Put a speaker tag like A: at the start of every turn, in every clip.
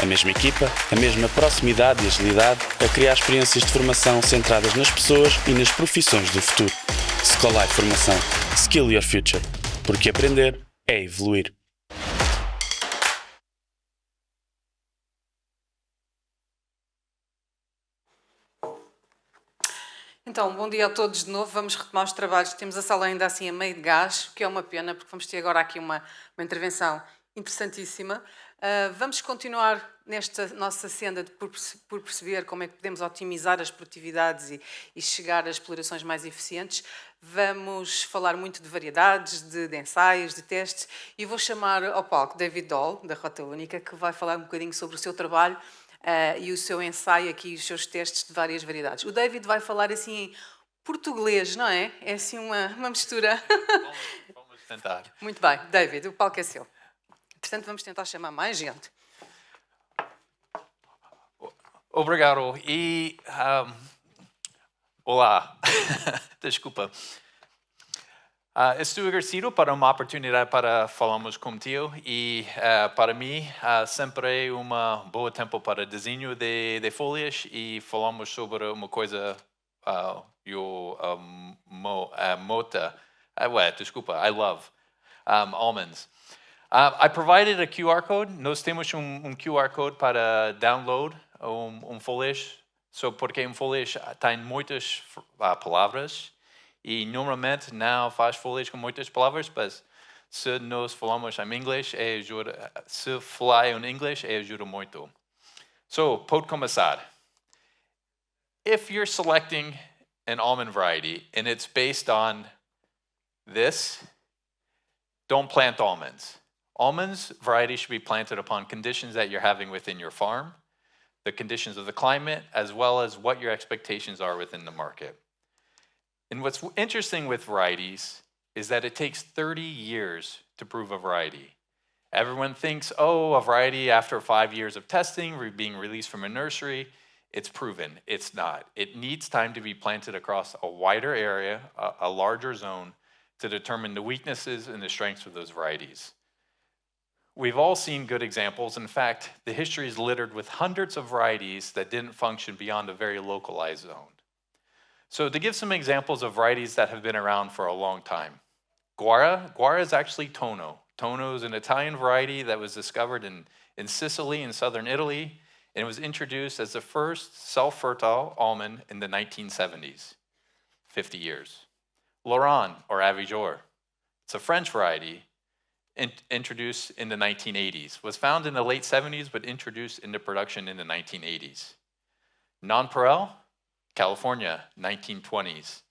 A: A mesma equipa, a mesma proximidade e agilidade a criar experiências de formação centradas nas pessoas e nas profissões do futuro. Scolife Formação. Skill Your Future. Porque aprender é evoluir.
B: Então, bom dia a todos de novo. Vamos retomar os trabalhos. Temos a sala ainda assim a meio de gás, o que é uma pena, porque vamos ter agora aqui uma intervenção interessantíssima. Vamos continuar nesta nossa senda por perceber como é que podemos otimizar as produtividades e chegar a explorações mais eficientes. Vamos falar muito de variedades, de ensaios, de testes, e vou chamar ao palco David Doll, da Rota Única, que vai falar um bocadinho sobre o seu trabalho e o seu ensaio aqui, os seus testes de várias variedades. O David vai falar assim em português, não é? É assim uma mistura.
C: Vamos tentar.
B: Muito bem, David, o palco é seu. Portanto, vamos tentar chamar mais gente.
C: Obrigado. Olá. Desculpa. Estou agradecido para uma oportunidade para falarmos contigo e para mim sempre é um bom tempo para desenho de folhas e falamos sobre uma coisa I love almonds. I provided a QR code. Nós temos QR code para download folhas. Porque folhas tem muitas palavras e normalmente não faz folhas com muitas palavras, mas se nós falamos em inglês, se falar em inglês, ajuda muito. Pode começar. If you're selecting an almond variety and it's based on this, don't plant almonds. Almonds varieties should be planted upon conditions that you're having within your farm, the conditions of the climate, as well as what your expectations are within the market. And what's interesting with varieties is that it takes 30 years to prove a variety. Everyone thinks, a variety after 5 years of testing, being released from a nursery, it's proven. It's not. It needs time to be planted across a wider area, a larger zone, to determine the weaknesses and the strengths of those varieties. We've all seen good examples. In fact, the history is littered with hundreds of varieties that didn't function beyond a very localized zone. So to give some examples of varieties that have been around for a long time, Guara is actually Tono. Tono is an Italian variety that was discovered in Sicily in southern Italy, and it was introduced as the first self-fertile almond in the 1970s, 50 years. Laurent, or Avigor, it's a French variety introduced in the 1980s, was found in the late 70s, but introduced into production in the 1980s. Nonpareil, California, 1920s.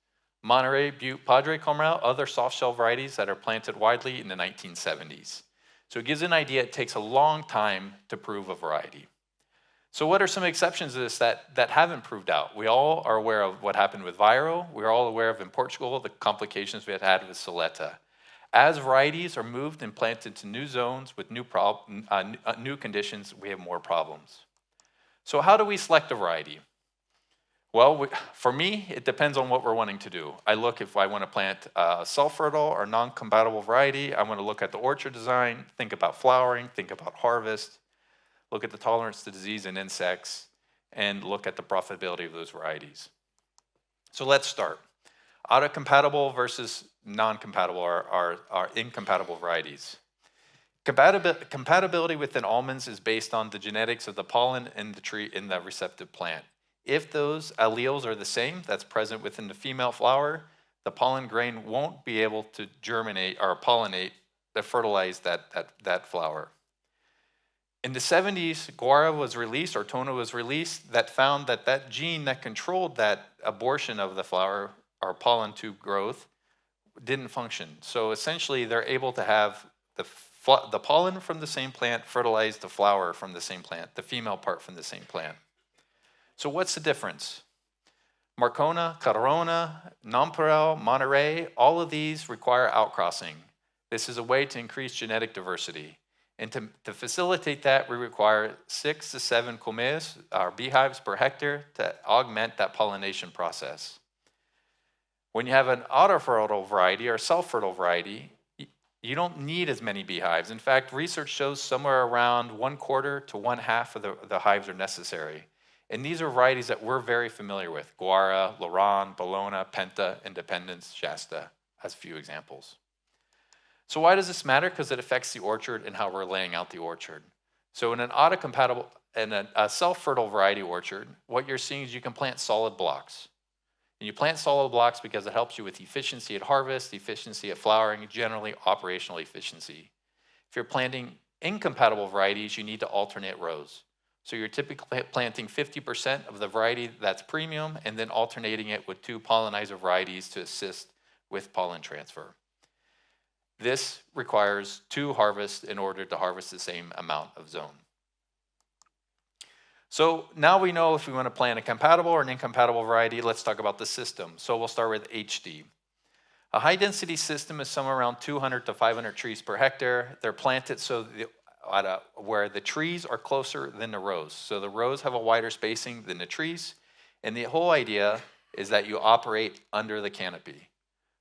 C: Monterey, Butte, Padre Comal, other soft shell varieties that are planted widely in the 1970s. So it gives an idea it takes a long time to prove a variety. So what are some exceptions to this that haven't proved out? We all are aware of what happened with Viro. We're all aware of in Portugal the complications we had with Soleta. As varieties are moved and planted to new zones with new conditions, we have more problems. So how do we select a variety? Well, for me, it depends on what we're wanting to do. I look if I want to plant a self-fertile or non-compatible variety. I want to look at the orchard design, think about flowering, think about harvest, look at the tolerance to disease and insects, and look at the profitability of those varieties. So let's start. Autocompatible versus non-compatible are incompatible varieties. Compatibility within almonds is based on the genetics of the pollen in the tree in the receptive plant. If those alleles are the same that's present within the female flower, the pollen grain won't be able to germinate or pollinate to fertilize that flower. In the 70s, Guara was released, or Tono was released, that found that gene that controlled that abortion of the flower or pollen tube growth didn't function. So essentially, they're able to have the pollen from the same plant fertilize the flower from the same plant, the female part from the same plant. So what's the difference? Marcona, Corona, Nonpareil, Monterey, all of these require outcrossing. This is a way to increase genetic diversity. And to facilitate that, we require 6 to 7 colmeias, or beehives per hectare, to augment that pollination process. When you have an autofertile variety or self-fertile variety, You don't need as many beehives. In fact, research shows somewhere around 1/4 to 1/2 of the hives are necessary. And these are varieties that we're very familiar with: Guara, Laurent, Bologna, Penta, Independence, Shasta, as a few examples. So why does this matter? Because it affects the orchard and how we're laying out the orchard. So in an autocompatible and a self-fertile variety orchard, what you're seeing is you can plant solid blocks. And you plant solid blocks because it helps you with efficiency at harvest, efficiency at flowering, generally operational efficiency. If you're planting incompatible varieties, you need to alternate rows. So you're typically planting 50% of the variety that's premium and then alternating it with 2 pollinizer varieties to assist with pollen transfer. This requires 2 harvests in order to harvest the same amount of zone. So now we know if we want to plant a compatible or an incompatible variety, let's talk about the system. So we'll start with HD. A high density system is somewhere around 200 to 500 trees per hectare. They're planted where the trees are closer than the rows. So the rows have a wider spacing than the trees. And the whole idea is that you operate under the canopy.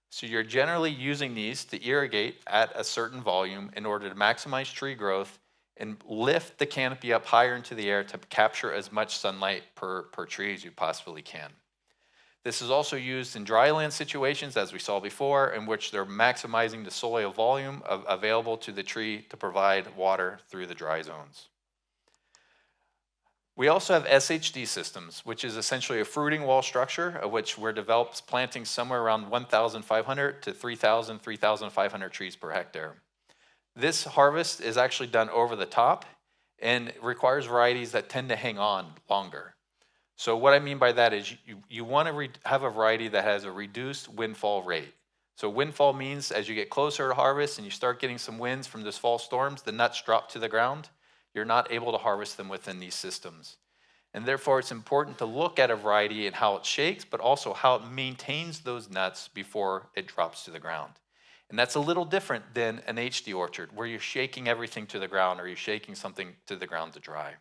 C: So you're generally using these to irrigate at a certain volume in order to maximize tree growth and lift the canopy up higher into the air to capture as much sunlight per tree as you possibly can. This is also used in dryland situations, as we saw before, in which they're maximizing the soil volume available to the tree to provide water through the dry zones. We also have SHD systems, which is essentially a fruiting wall structure, of which we're planting somewhere around 1,500 to 3,000, 3,500 trees per hectare. This harvest is actually done over the top and requires varieties that tend to hang on longer. So what I mean by that is you want to have a variety that has a reduced windfall rate. So windfall means as you get closer to harvest and you start getting some winds from those fall storms, the nuts drop to the ground. You're not able to harvest them within these systems. And therefore, it's important to look at a variety and how it shakes, but also how it maintains those nuts before it drops to the ground. And that's a little different than an HD orchard, where you're shaking everything to the ground or you're shaking something to the ground to dry.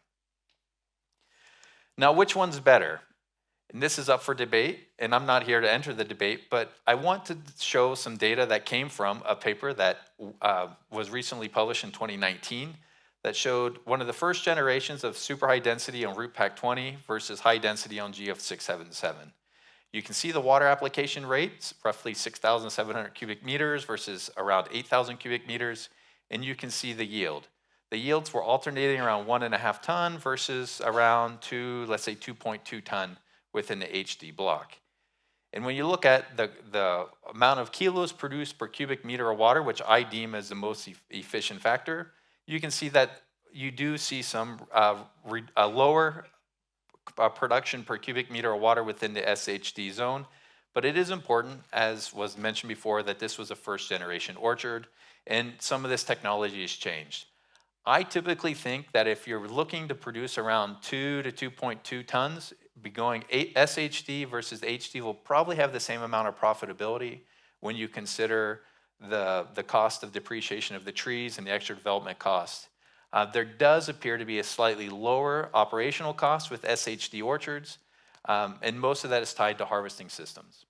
C: Now, which one's better? And this is up for debate, and I'm not here to enter the debate, but I want to show some data that came from a paper that was recently published in 2019 that showed one of the first generations of super high density on Root Pack 20 versus high density on GF677. You can see the water application rates, roughly 6,700 cubic meters versus around 8,000 cubic meters, and you can see the yield. The yields were alternating around 1.5 ton versus around 2.2 ton within the HD block. And when you look at the amount of kilos produced per cubic meter of water, which I deem as the most efficient factor, you can see that you do see some lower production per cubic meter of water within the SHD zone. But it is important, as was mentioned before, that this was a first generation orchard, and some of this technology has changed. I typically think that if you're looking to produce around 2 to 2.2 tons, be going SHD versus HD will probably have the same amount of profitability when you consider the cost of depreciation of the trees and the extra development cost. There does appear to be a slightly lower operational cost with SHD orchards, and most of that is tied to harvesting systems.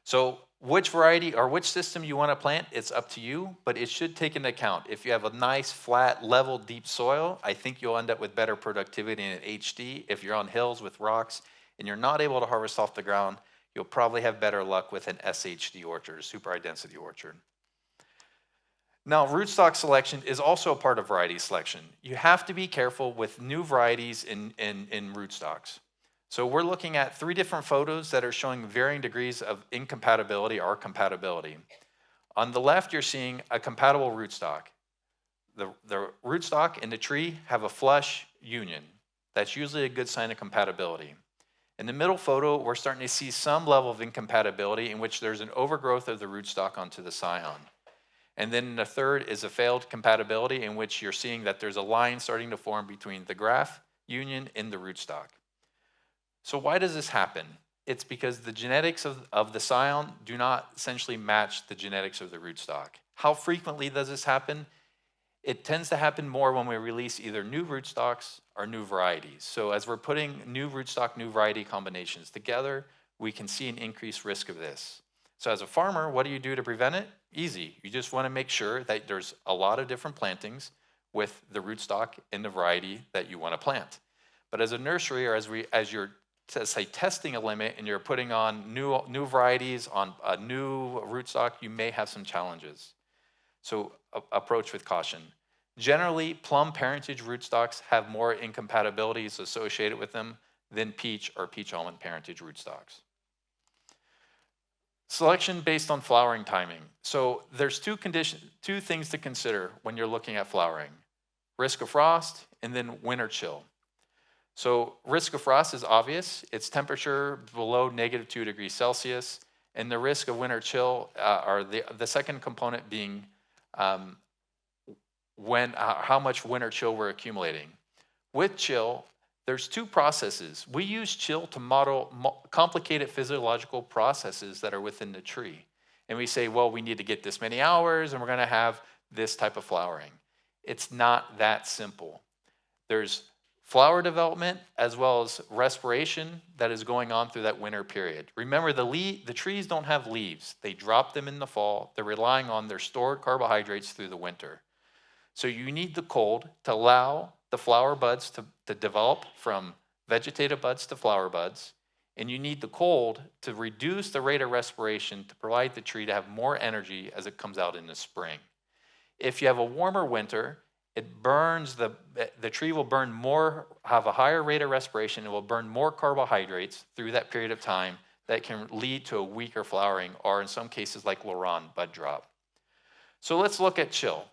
C: So which variety or which system you want to plant, it's up to you, but it should take into account. If you have a nice, flat, level, deep soil, I think you'll end up with better productivity in an HD. If you're on hills with rocks and you're not able to harvest off the ground, you'll probably have better luck with an SHD orchard, super high density orchard. Now, rootstock selection is also a part of variety selection. You have to be careful with new varieties in rootstocks. So we're looking at 3 different photos that are showing varying degrees of incompatibility or compatibility. On the left, you're seeing a compatible rootstock. The rootstock and the tree have a flush union. That's usually a good sign of compatibility. In the middle photo, we're starting to see some level of incompatibility in which there's an overgrowth of the rootstock onto the scion. And then the third is a failed compatibility in which you're seeing that there's a line starting to form between the graft union and the rootstock. So why does this happen? It's because the genetics of the scion do not essentially match the genetics of the rootstock. How frequently does this happen? It tends to happen more when we release either new rootstocks or new varieties. So as we're putting new rootstock, new variety combinations together, we can see an increased risk of this. So as a farmer, what do you do to prevent it? Easy. You just want to make sure that there's a lot of different plantings with the rootstock and the variety that you want to plant. But as a nursery, or as you're say testing a limit and you're putting on new varieties on a new rootstock, you may have some challenges. So approach with caution. Generally, plum parentage rootstocks have more incompatibilities associated with them than peach or peach almond parentage rootstocks. Selection based on flowering timing. So there's two things to consider when you're looking at flowering: risk of frost and then winter chill. So risk of frost is obvious. It's temperature below -2 degrees Celsius, and the risk of winter chill are the second component being how much winter chill we're accumulating. With chill, there's two processes. We use chill to model complicated physiological processes that are within the tree. And we say, well, we need to get this many hours and we're going to have this type of flowering. It's not that simple. There's flower development as well as respiration that is going on through that winter period. Remember, the trees don't have leaves. They drop them in the fall. They're relying on their stored carbohydrates through the winter. So you need the cold to allow the flower buds to develop from vegetative buds to flower buds, and you need the cold to reduce the rate of respiration to provide the tree to have more energy as it comes out in the spring. If you have a warmer winter, it burns the tree will burn more, have a higher rate of respiration, it will burn more carbohydrates through that period of time that can lead to a weaker flowering, or in some cases like Laurent, bud drop. So let's look at chill.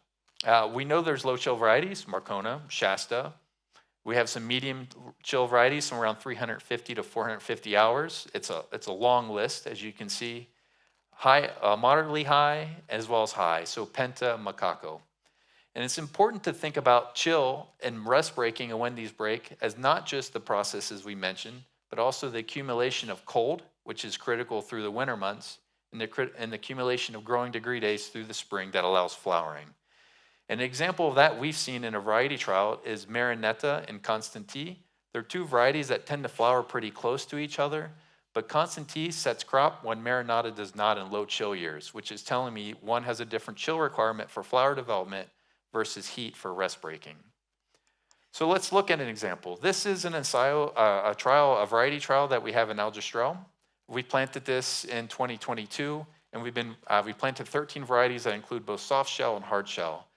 C: We know there's low chill varieties, Marcona, Shasta. We have some medium chill varieties, from around 350 to 450 hours. It's a long list, as you can see. High, moderately high, as well as high, so Penta, Macaco. And it's important to think about chill and rest breaking and when these break as not just the processes we mentioned, but also the accumulation of cold, which is critical through the winter months, and the accumulation of growing degree days through the spring that allows flowering. An example of that we've seen in a variety trial is Marinetta and Constanti. They're two varieties that tend to flower pretty close to each other, but Constanti sets crop when Marinetta does not in low chill years, which is telling me one has a different chill requirement for flower development versus heat for rest breaking. So let's look at an example. This is an ensayo, a variety trial that we have in Algestrel. We planted this in 2022, and we planted 13 varieties that include both soft shell and hard shell.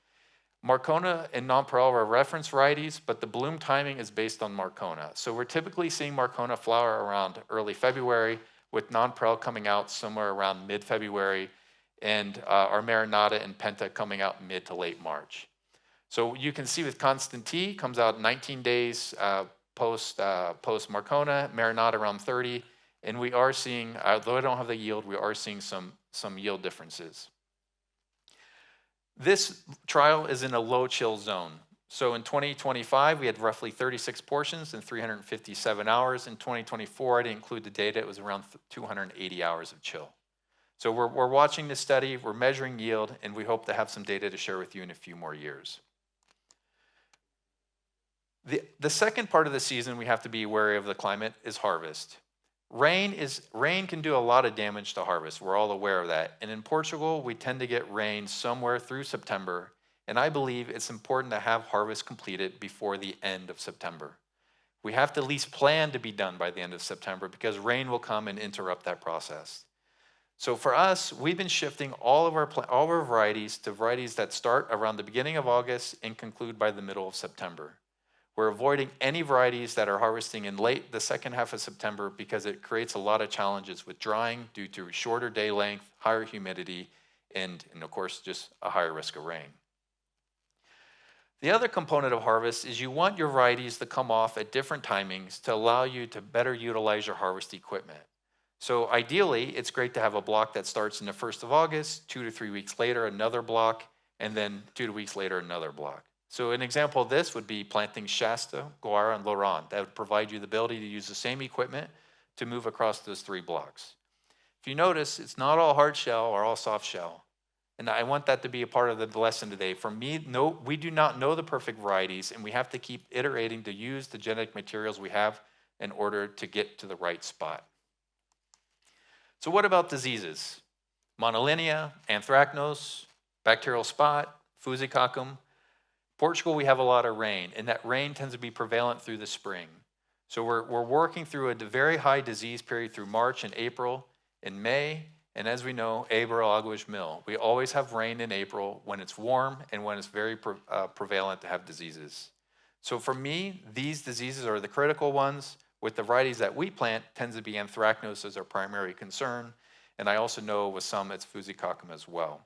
C: Marcona and Nonpareil are reference varieties, but the bloom timing is based on Marcona. So we're typically seeing Marcona flower around early February, with Nonpareil coming out somewhere around mid-February, and our Marinetta and Penta coming out mid to late March. So you can see with Constanti, comes out 19 days post Marcona, Marinetta around 30, and we are seeing, although I don't have the yield, we are seeing some yield differences. This trial is in a low chill zone. So in 2025, we had roughly 36 portions and 357 hours. In 2024, I didn't include the data, it was around 280 hours of chill. So we're watching this study, we're measuring yield, and we hope to have some data to share with you in a few more years. The second part of the season we have to be wary of the climate is harvest. Rain can do a lot of damage to harvest. We're all aware of that. And in Portugal, we tend to get rain somewhere through September. And I believe it's important to have harvest completed before the end of September. We have to at least plan to be done by the end of September, because rain will come and interrupt that process. So for us, we've been shifting all of our varieties to varieties that start around the beginning of August and conclude by the middle of September. We're avoiding any varieties that are harvesting in the second half of September, because it creates a lot of challenges with drying due to shorter day length, higher humidity, and of course, just a higher risk of rain. The other component of harvest is you want your varieties to come off at different timings to allow you to better utilize your harvest equipment. So ideally, it's great to have a block that starts in the 1st of August, 2 to 3 weeks later, another block, and then 2 weeks later, another block. So an example of this would be planting Shasta, Guara, and Laurent. That would provide you the ability to use the same equipment to move across those 3 blocks. If you notice, it's not all hard shell or all soft shell. And I want that to be a part of the lesson today. For me, we do not know the perfect varieties, and we have to keep iterating to use the genetic materials we have in order to get to the right spot. So what about diseases? Monolinea, Anthracnose, Bacterial Spot, Fusicoccum. Portugal, we have a lot of rain, and that rain tends to be prevalent through the spring. So we're working through a very high disease period through March and April and May, and as we know, Abril, Aguas, Mil. We always have rain in April when it's warm and when it's very prevalent to have diseases. So for me, these diseases are the critical ones. With the varieties that we plant, tends to be Anthracnose as our primary concern, and I also know with some it's Fusicoccum as well.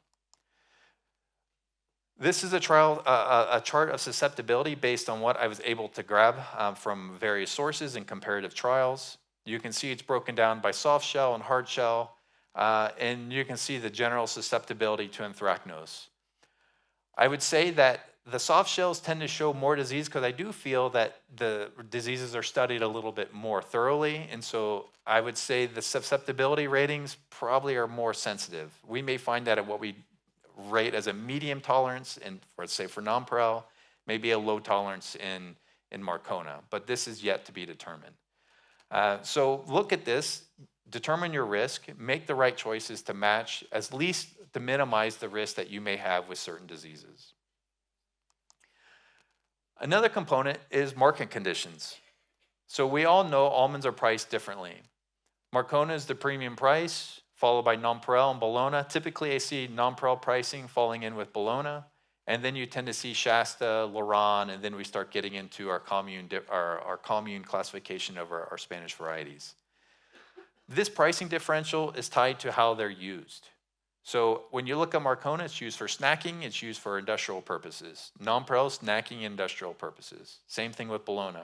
C: This is a chart of susceptibility based on what I was able to grab from various sources and comparative trials. You can see it's broken down by soft shell and hard shell, and you can see the general susceptibility to Anthracnose. I would say that the soft shells tend to show more disease because I do feel that the diseases are studied a little bit more thoroughly, and so I would say the susceptibility ratings probably are more sensitive. We may find that at what we rate as a medium tolerance, and let's say for nonpareil, maybe a low tolerance in Marcona, but this is yet to be determined. So look at this, determine your risk, make the right choices to match, at least to minimize the risk that you may have with certain diseases. Another component is market conditions. So we all know almonds are priced differently. Marcona is the premium price, followed by Nonpareil and Bologna. Typically, I see Nonpareil pricing falling in with Bologna, and then you tend to see Shasta, Loran, and then we start getting into our commune classification of our Spanish varieties. This pricing differential is tied to how they're used. So when you look at Marcona, it's used for snacking, it's used for industrial purposes. Nonpareil, snacking, industrial purposes. Same thing with Bologna.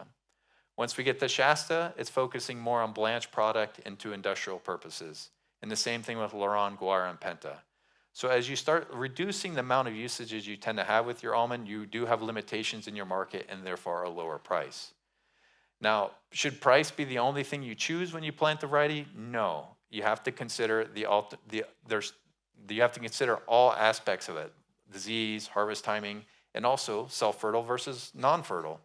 C: Once we get to Shasta, it's focusing more on blanched product into industrial purposes. And the same thing with Loran, Guara, and Penta. So as you start reducing the amount of usages you tend to have with your almond, you do have limitations in your market and therefore a lower price. Now, should price be the only thing you choose when you plant the variety? No. You have to consider you have to consider all aspects of it: disease, harvest timing, and also self-fertile versus non-fertile.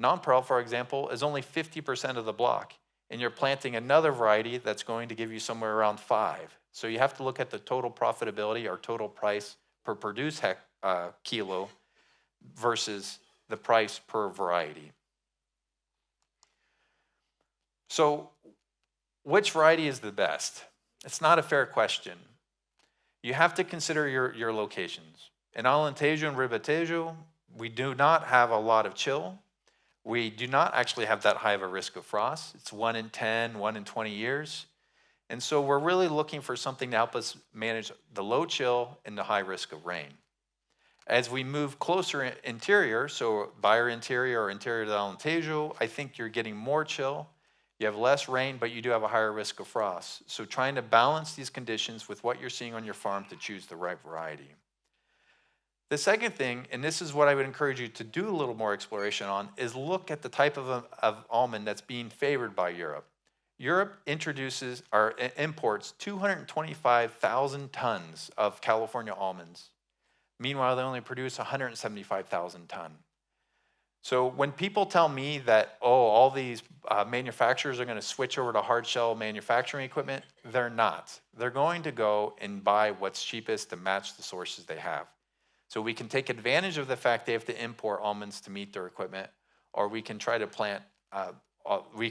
C: Nonpareil, for example, is only 50% of the block, and you're planting another variety that's going to give you somewhere around 5. So you have to look at the total profitability or total price per produced kilo versus the price per variety. So which variety is the best? It's not a fair question. You have to consider your locations. In Alentejo and Ribatejo, we do not have a lot of chill. We do not actually have that high of a risk of frost. It's 1 in 10, 1 in 20 years. And so we're really looking for something to help us manage the low chill and the high risk of rain. As we move closer interior, so Bayer interior or interior to Alentejo, I think you're getting more chill. You have less rain, but you do have a higher risk of frost. So trying to balance these conditions with what you're seeing on your farm to choose the right variety. The second thing, and this is what I would encourage you to do a little more exploration on, is look at the type of almond that's being favored by Europe. Europe imports 225,000 tons of California almonds. Meanwhile, they only produce 175,000 tons. So when people tell me that, all these manufacturers are going to switch over to hard shell manufacturing equipment, they're not. They're going to go and buy what's cheapest to match the sources they have. So we can take advantage of the fact they have to import almonds to meet their equipment, or we can try to plant. We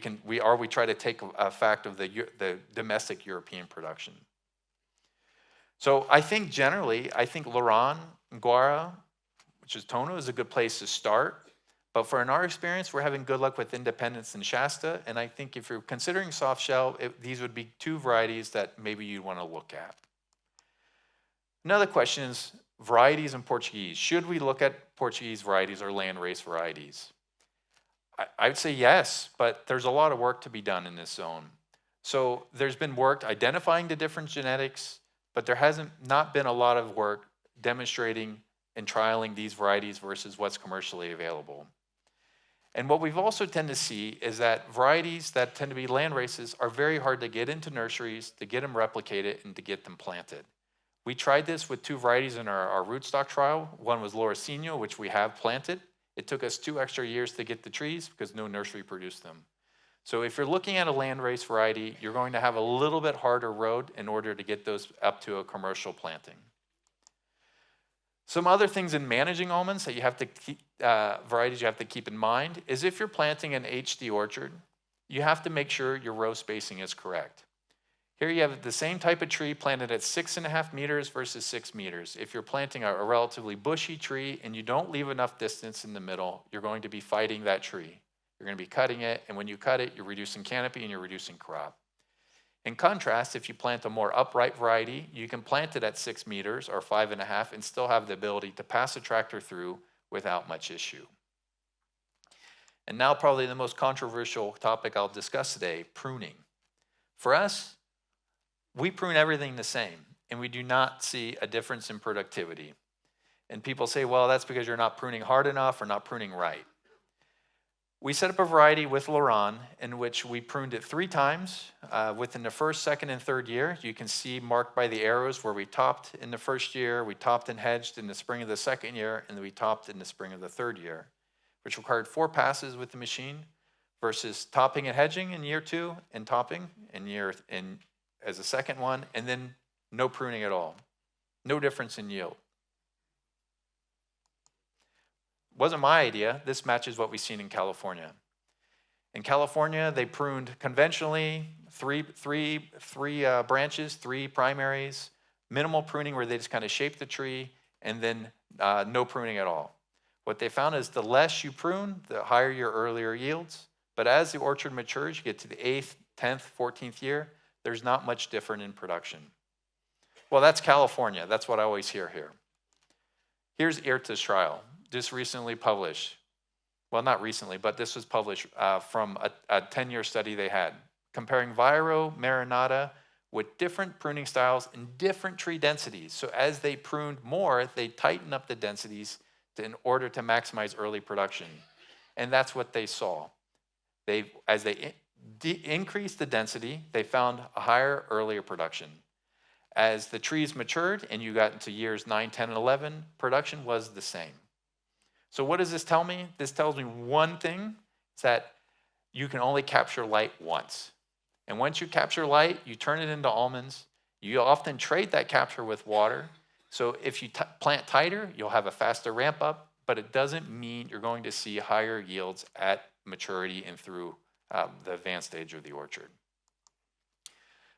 C: try to take a fact of the domestic European production. So I think generally, Loran, Guara, which is Tono, is a good place to start. But in our experience, we're having good luck with Independence and Shasta. And I think if you're considering soft shell, these would be 2 varieties that maybe you'd want to look at. Another question is varieties in Portuguese. Should we look at Portuguese varieties or landrace varieties? I would say yes, but there's a lot of work to be done in this zone. So there's been work identifying the different genetics, but there hasn't not been a lot of work demonstrating and trialing these varieties versus what's commercially available. And what we've also tend to see is that varieties that tend to be land races are very hard to get into nurseries, to get them replicated, and to get them planted. We tried this with 2 varieties in our rootstock trial. One was Lauricinho, which we have planted. It took us 2 extra years to get the trees because no nursery produced them. So if you're looking at a landrace variety, you're going to have a little bit harder road in order to get those up to a commercial planting. Some other things in managing almonds that you have to keep, varieties you have to keep in mind is if you're planting an HD orchard, you have to make sure your row spacing is correct. Here you have the same type of tree planted at 6.5 meters versus 6 meters. If you're planting a relatively bushy tree and you don't leave enough distance in the middle, you're going to be fighting that tree. You're going to be cutting it, and when you cut it, you're reducing canopy and you're reducing crop. In contrast, if you plant a more upright variety, you can plant it at 6 meters or 5.5 and still have the ability to pass a tractor through without much issue. And now probably the most controversial topic I'll discuss today, pruning. For us, we prune everything the same, and we do not see a difference in productivity. And people say, well, that's because you're not pruning hard enough or not pruning right. We set up a variety with Laurent in which we pruned it 3 times within the first, second, and third year. You can see marked by the arrows where we topped in the first year, we topped and hedged in the spring of the second year, and then we topped in the spring of the third year, which required 4 passes with the machine versus topping and hedging in year 2 and topping as a second one, and then no pruning at all. No difference in yield. Wasn't my idea. This matches what we've seen in California. In California, they pruned conventionally three branches, 3 primaries, minimal pruning where they just kind of shaped the tree, and then no pruning at all. What they found is the less you prune, the higher your earlier yields. But as the orchard matures, you get to the 8th, 10th, 14th year, there's not much different in production. Well, that's California. That's what I always hear here. Here's IRTA's trial, just recently published. Well, not recently, but this was published from a 10-year study they had, comparing Viro, Marinata with different pruning styles and different tree densities. So as they pruned more, they tightened up the densities in order to maximize early production. And that's what they saw. As they increased the density, they found a higher earlier production. As the trees matured and you got into years 9, 10, and 11, production was the same. So what does this tell me? This tells me one thing, is that you can only capture light once. And once you capture light, you turn it into almonds. You often trade that capture with water. So if you plant tighter, you'll have a faster ramp up, but it doesn't mean you're going to see higher yields at maturity and through the advanced stage of the orchard.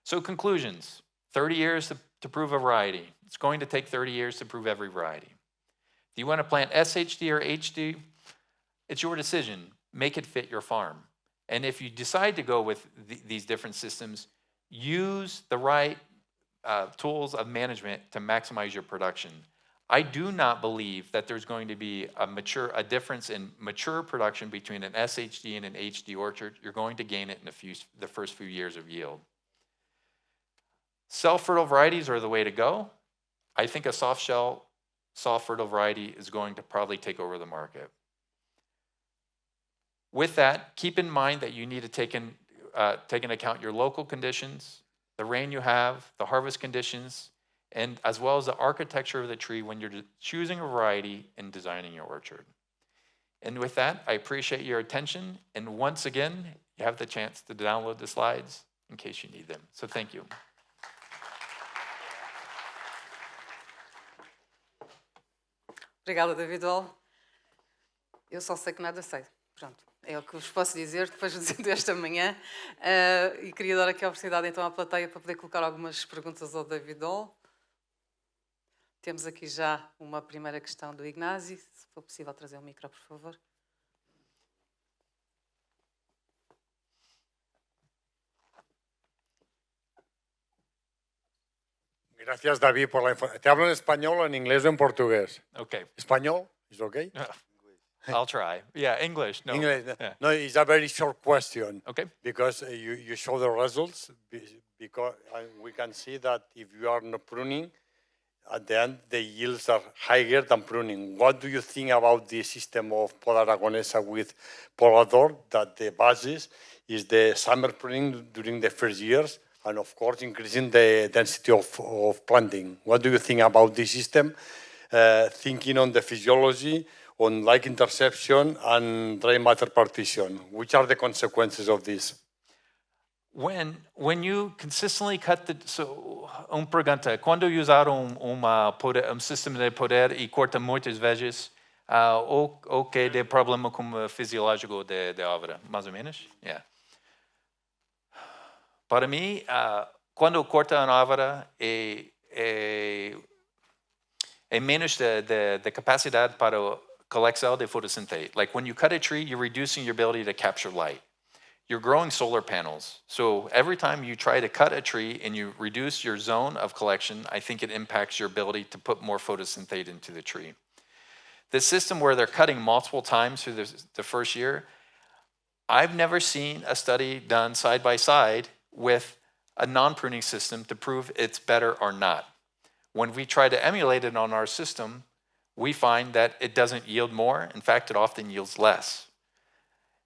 C: So conclusions, 30 years to prove a variety. It's going to take 30 years to prove every variety. If you want to plant SHD or HD, it's your decision. Make it fit your farm. And if you decide to go with these different systems, use the right tools of management to maximize your production. I do not believe that there's going to be a difference in mature production between an SHD and an HD orchard. You're going to gain it in the first few years of yield. Self-fertile varieties are the way to go. I think a soft-shell, soft-fertile variety is going to probably take over the market. With that, keep in mind that you need to take into account your local conditions, the rain you have, the harvest conditions, and as well as the architecture of the tree when you're choosing a variety and designing your orchard. And with that, I appreciate your attention. And once again, you have the chance to download the slides in case you need them. So thank you.
B: Obrigada, David. Eu só sei que nada sei. Pronto, é o que vos posso dizer depois desta manhã. E queria dar aqui a oportunidade então à plateia para poder colocar algumas perguntas ao David. Temos aqui já uma primeira questão do Ignacio. Se for possível trazer o micro, por favor.
D: Gracias, David, por la información. ¿Te hablo en español, en inglés o en portugués?
C: Okay.
D: ¿Español? ¿Es okay?
C: I'll try. Yeah, English. No.
D: English.
C: Yeah.
D: No, it's a very short question.
C: Okay.
D: Because you show the results, because we can see that if you are not pruning, at the end the yields are higher than pruning. What do you think about the system of Pola Aragonesa with Polador, that the basis is the summer pruning during the first years, and of course increasing the density of planting? What do you think about this system? Thinking on the physiology on light interception and dry matter partition. Which are the consequences of this?
C: When you consistently cut the... So, pergunta, quando usaram sistema de poder e corta muitas vezes, o que de problema com fisiológico de árvore? Mais ou menos? Yeah. Para mim, quando corta uma árvore, é menos de capacidade para coleção de fotossíntese. Like when you cut a tree, you're reducing your ability to capture light. You're growing solar panels. So every time you try to cut a tree and you reduce your zone of collection, I think it impacts your ability to put more photosynthate into the tree. The system where they're cutting multiple times through the first year, I've never seen a study done side by side with a non-pruning system to prove it's better or not. When we try to emulate it on our system, we find that it doesn't yield more. In fact, it often yields less.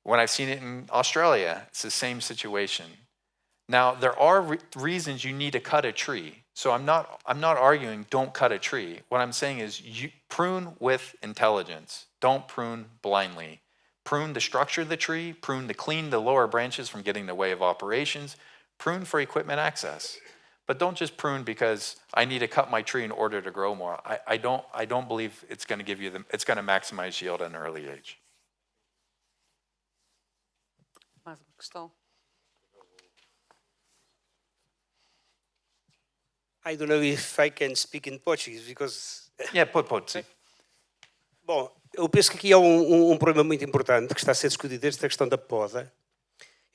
C: When I've seen it in Australia, it's the same situation. Now, there are reasons you need to cut a tree. So I'm not arguing don't cut a tree. What I'm saying is you prune with intelligence. Don't prune blindly. Prune the structure of the tree, prune to clean the lower branches from getting in the way of operations, prune for equipment access. But don't just prune because I need to cut my tree in order to grow more. I don't believe it's going to give you it's going to maximize yield at an early age.
B: Mais uma questão.
E: I don't know if I can speak in Portuguese because...
C: Yeah, pode, sim.
E: Bom, eu penso que aqui há um problema muito importante que está a ser discutido, esta questão da poda.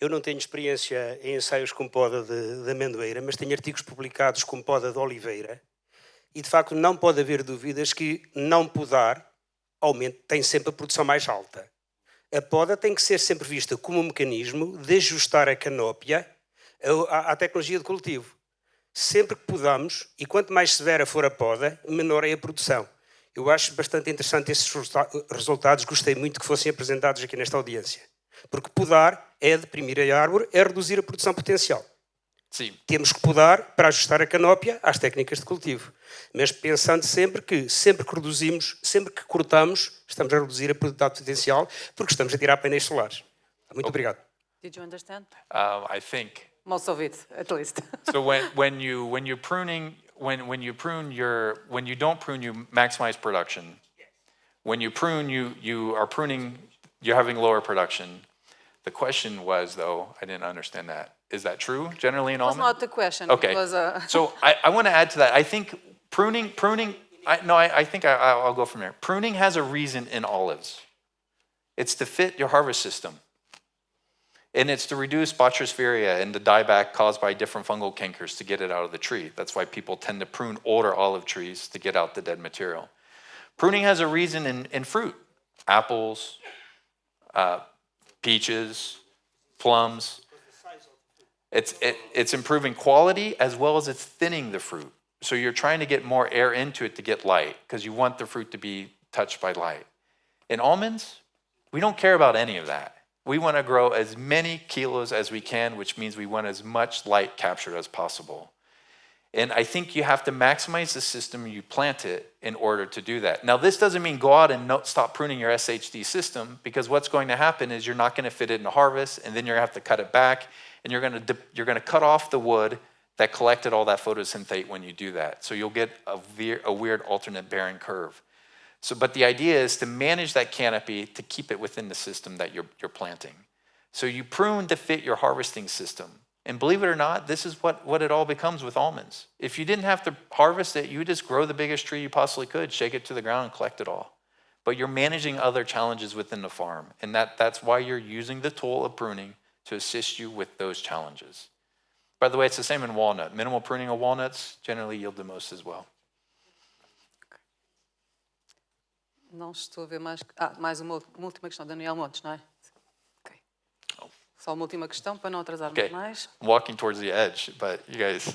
E: Eu não tenho experiência em ensaios com poda de amendoeira, mas tenho artigos publicados com poda de oliveira e, de facto, não pode haver dúvidas que não podar tem sempre a produção mais alta. A poda tem que ser sempre vista como um mecanismo de ajustar a canópia à tecnologia de cultivo. Sempre que podamos, e quanto mais severa for a poda, menor é a produção. Eu acho bastante interessante esses resultados, gostei muito que fossem apresentados aqui nesta audiência. Porque podar é deprimir a árvore, é reduzir a produção potencial.
C: Sim.
E: Temos que podar para ajustar a canópia às técnicas de cultivo. Mas pensando sempre que reduzimos, sempre que cortamos, estamos a reduzir a produtividade potencial porque estamos a tirar painéis solares. Muito obrigado.
B: Did you understand?
C: I think.
B: Most of it, at least.
C: So when you don't prune, you maximize production. When you prune, you are pruning, you're having lower production. The question was, though, I didn't understand that. Is that true generally in
B: That's
C: almonds?
B: not the question.
C: Okay.
B: It was
C: So I want to add to that. I think pruning. I think I'll go from there. Pruning has a reason in olives. It's to fit your harvest system. And it's to reduce Botryophyria and the dieback caused by different fungal cankers to get it out of the tree. That's why people tend to prune older olive trees to get out the dead material. Pruning has a reason in fruit. Apples, peaches, plums. It's improving quality as well as it's thinning the fruit. So you're trying to get more air into it to get light because you want the fruit to be touched by light. In almonds, we don't care about any of that. We want to grow as many kilos as we can, which means we want as much light captured as possible. And I think you have to maximize the system you plant it in order to do that. Now, this doesn't mean go out and stop pruning your SHD system, because what's going to happen is you're not going to fit it in a harvest, and then you're going to have to cut it back, and you're going to cut off the wood that collected all that photosynthate when you do that. So you'll get a weird alternate bearing curve. But the idea is to manage that canopy to keep it within the system that you're planting. So you prune to fit your harvesting system. And believe it or not, this is what it all becomes with almonds. If you didn't have to harvest it, you would just grow the biggest tree you possibly could, shake it to the ground, and collect it all. But you're managing other challenges within the farm. And that's why you're using the tool of pruning to assist you with those challenges. By the way, it's the same in walnut. Minimal pruning of walnuts generally yield the most as well.
B: Não estou a ver mais... mais uma última questão. Daniel Montes, não é? Ok. Só uma última questão para não atrasarmos mais.
C: I'm walking towards the edge, but you guys...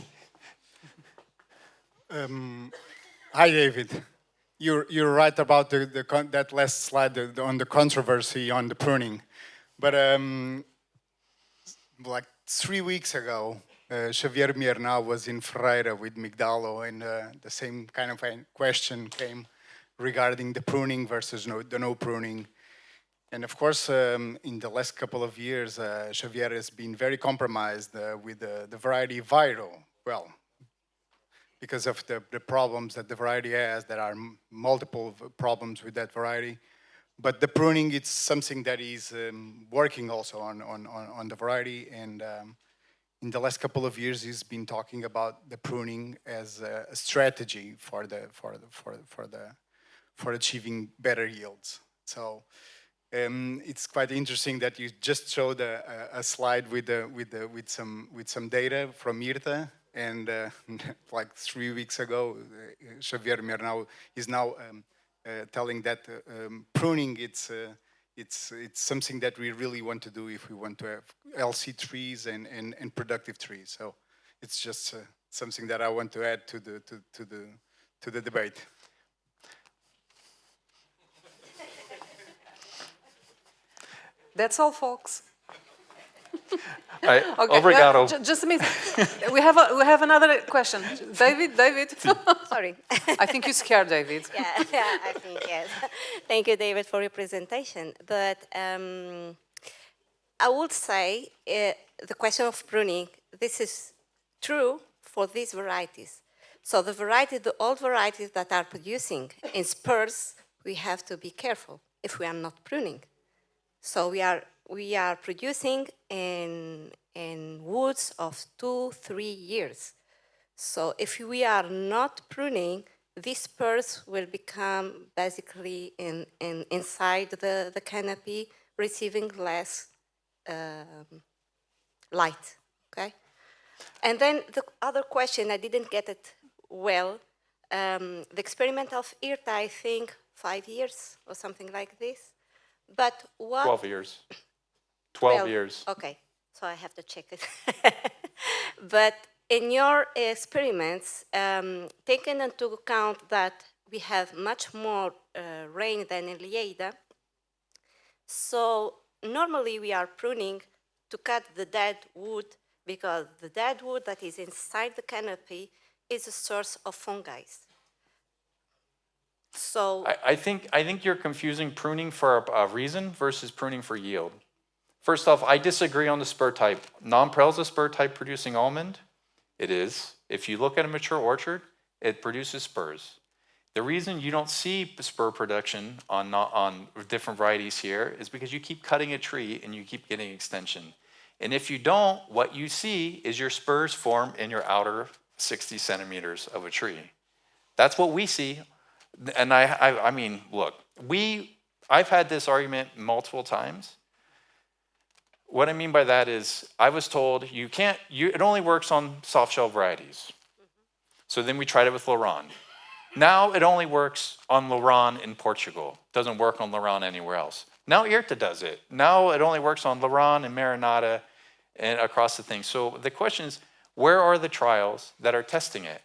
F: Hi, David. You're right about that last slide on the controversy on the pruning. But like 3 weeks ago, Xavier Miernau was in Ferreira with Migdalo, and the same kind of question came regarding the pruning versus no pruning. And of course, in the last couple of years, Xavier has been very compromised with the variety Viro. Well, because of the problems that the variety has, there are multiple problems with that variety. But the pruning, it's something that is working also on the variety. And in the last couple of years, he's been talking about the pruning as a strategy for achieving better yields. So it's quite interesting that you just showed a slide with some data from IRTA, and like 3 weeks ago, Xavier Mernau is now telling that pruning it's something that we really want to do if we want to have LC trees and productive trees. So it's just something that I want to add to the debate.
B: That's all, folks.
C: Okay.
B: Okay,
C: Obrigado.
B: just a minute. We have another question. David.
G: Sorry.
B: I think you scared David.
G: Yeah, I think yes. Thank you, David, for your presentation. But I would say the question of pruning, this is true for these varieties. So the old varieties that are producing in spurs, we have to be careful if we are not pruning. So we are producing in woods of 2-3 years. So if we are not pruning, these spurs will become basically inside the canopy, receiving less light, okay? And then the other question, I didn't get it well, the experiment of IRTA, I think 5 years or something like this. But what?
C: 12 years. 12 years.
G: Okay, so I have to check it. But in your experiments, taking into account that we have much more rain than in Lleida, so normally we are pruning to cut the dead wood because the dead wood that is inside the canopy is a source of fungi. So
C: I think you're confusing pruning for a reason versus pruning for yield. First off, I disagree on the spur type. Nonpareil is a spur type producing almond. It is. If you look at a mature orchard, it produces spurs. The reason you don't see spur production on different varieties here is because you keep cutting a tree and you keep getting extension. And if you don't, what you see is your spurs form in your outer 60 centimeters of a tree. That's what we see. And I mean, look, I've had this argument multiple times. What I mean by that is I was told it only works on soft shell varieties. So then we tried it with Louron. Now it only works on Louron in Portugal. Doesn't work on Louron anywhere else. Now IRTA does it. Now it only works on Louron and Marinata and across the thing. So the question is, where are the trials that are testing it?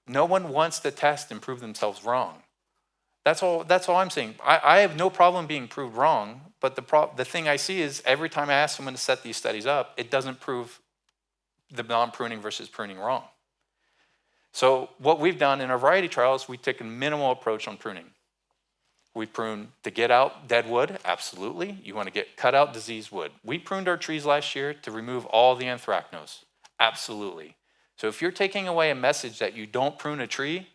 C: No one wants to test and prove themselves wrong. That's all I'm saying. I have no problem being proved wrong, but the thing I see is every time I ask someone to set these studies up, it doesn't prove the non-pruning versus pruning wrong. So what we've done in our variety trials, we take a minimal approach on pruning. We prune to get out dead wood, absolutely. You want to cut out diseased wood. We pruned our trees last year to remove all the anthracnose, absolutely. So if you're taking away a message that you don't prune a tree,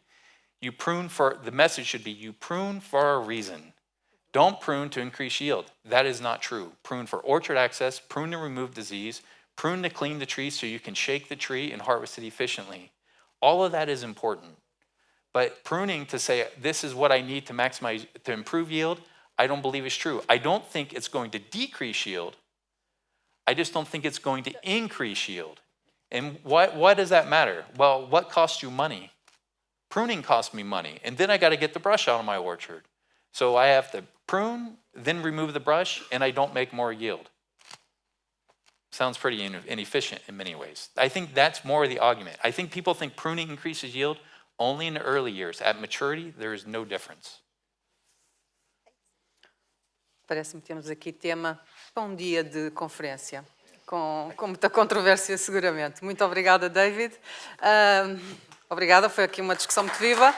C: the message should be you prune for a reason. Don't prune to increase yield. That is not true. Prune for orchard access, prune to remove disease, prune to clean the tree so you can shake the tree and harvest it efficiently. All of that is important. But pruning to say, this is what I need to improve yield, I don't believe is true. I don't think it's going to decrease yield. I just don't think it's going to increase yield. And why does that matter? Well, what costs you money? Pruning costs me money. And then I got to get the brush out of my orchard. So I have to prune, then remove the brush, and I don't make more yield. Sounds pretty inefficient in many ways. I think that's more the argument. I think people think pruning increases yield only in the early years. At maturity, there is no difference.
B: Parece-me que temos aqui tema para um dia de conferência, com muita controvérsia seguramente. Muito obrigada, David. Obrigada, foi aqui uma discussão muito viva.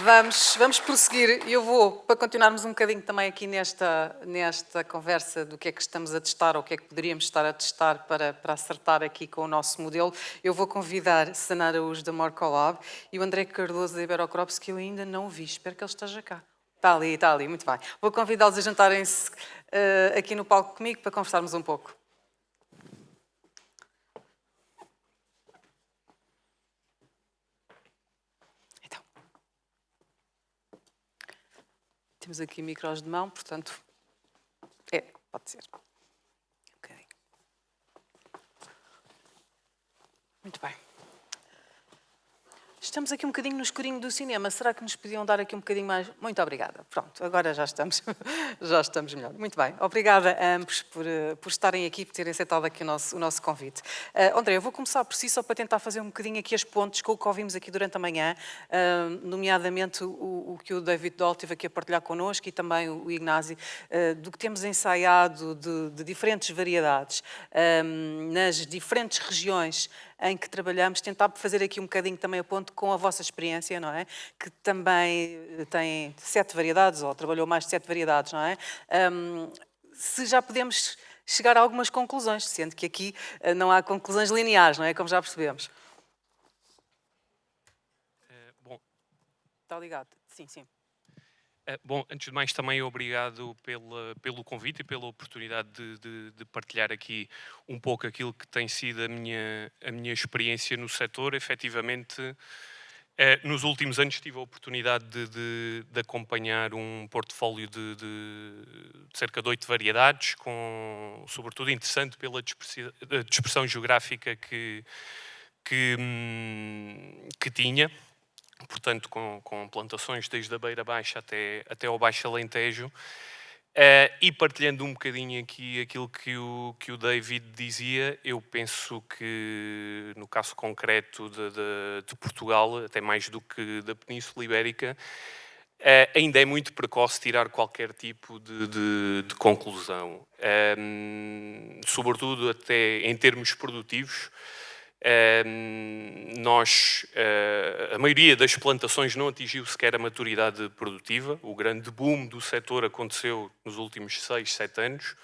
B: Vamos prosseguir. Eu vou, para continuarmos um bocadinho também aqui nesta conversa do que é que estamos a testar ou o que é que poderíamos estar a testar para acertar aqui com o nosso modelo, eu vou convidar Sana Araújo da Morcolab e o André Cardoso da Iberocrops, que eu ainda não vi. Espero que ele esteja cá. Está ali, muito bem. Vou convidá-los a jantarem-se aqui no palco comigo para conversarmos um pouco. Então. Temos aqui micros de mão, portanto... pode ser. Ok. Muito bem. Estamos aqui um bocadinho no escurinho do cinema. Será que nos podiam dar aqui um bocadinho mais? Muito obrigada. Pronto, agora já estamos melhor. Muito bem. Obrigada a ambos por estarem aqui, por terem aceitado aqui o nosso convite. André, eu vou começar por si, só para tentar fazer um bocadinho aqui as pontes com o que ouvimos aqui durante a manhã, nomeadamente o que o David Dahl teve aqui a partilhar connosco e também o Ignasi, do que temos ensaiado de diferentes variedades nas diferentes regiões em que trabalhamos, tentar fazer aqui um bocadinho também a ponte com a vossa experiência, não é? Que também tem 7 variedades, ou trabalhou mais de 7 variedades, não é? Se já podemos chegar a algumas conclusões, sendo que aqui não há conclusões lineares, não é? Como já percebemos.
H: Bom,
B: Está ligado? Sim, sim.
H: Bom, antes de mais, também obrigado pelo convite e pela oportunidade de partilhar aqui um pouco aquilo que tem sido a minha experiência no setor. Efetivamente, nos últimos anos tive a oportunidade de acompanhar um portfólio de cerca de 8 variedades, sobretudo interessante pela dispersão geográfica que tinha. Portanto, com plantações desde a Beira Baixa até ao Baixo Alentejo, e partilhando um bocadinho aqui aquilo que o David dizia, eu penso que no caso concreto de Portugal, até mais do que da Península Ibérica, ainda é muito precoce tirar qualquer tipo de conclusão, sobretudo até em termos produtivos. A maioria das plantações não atingiu sequer a maturidade produtiva. O grande boom do setor aconteceu nos últimos 6, 7 anos.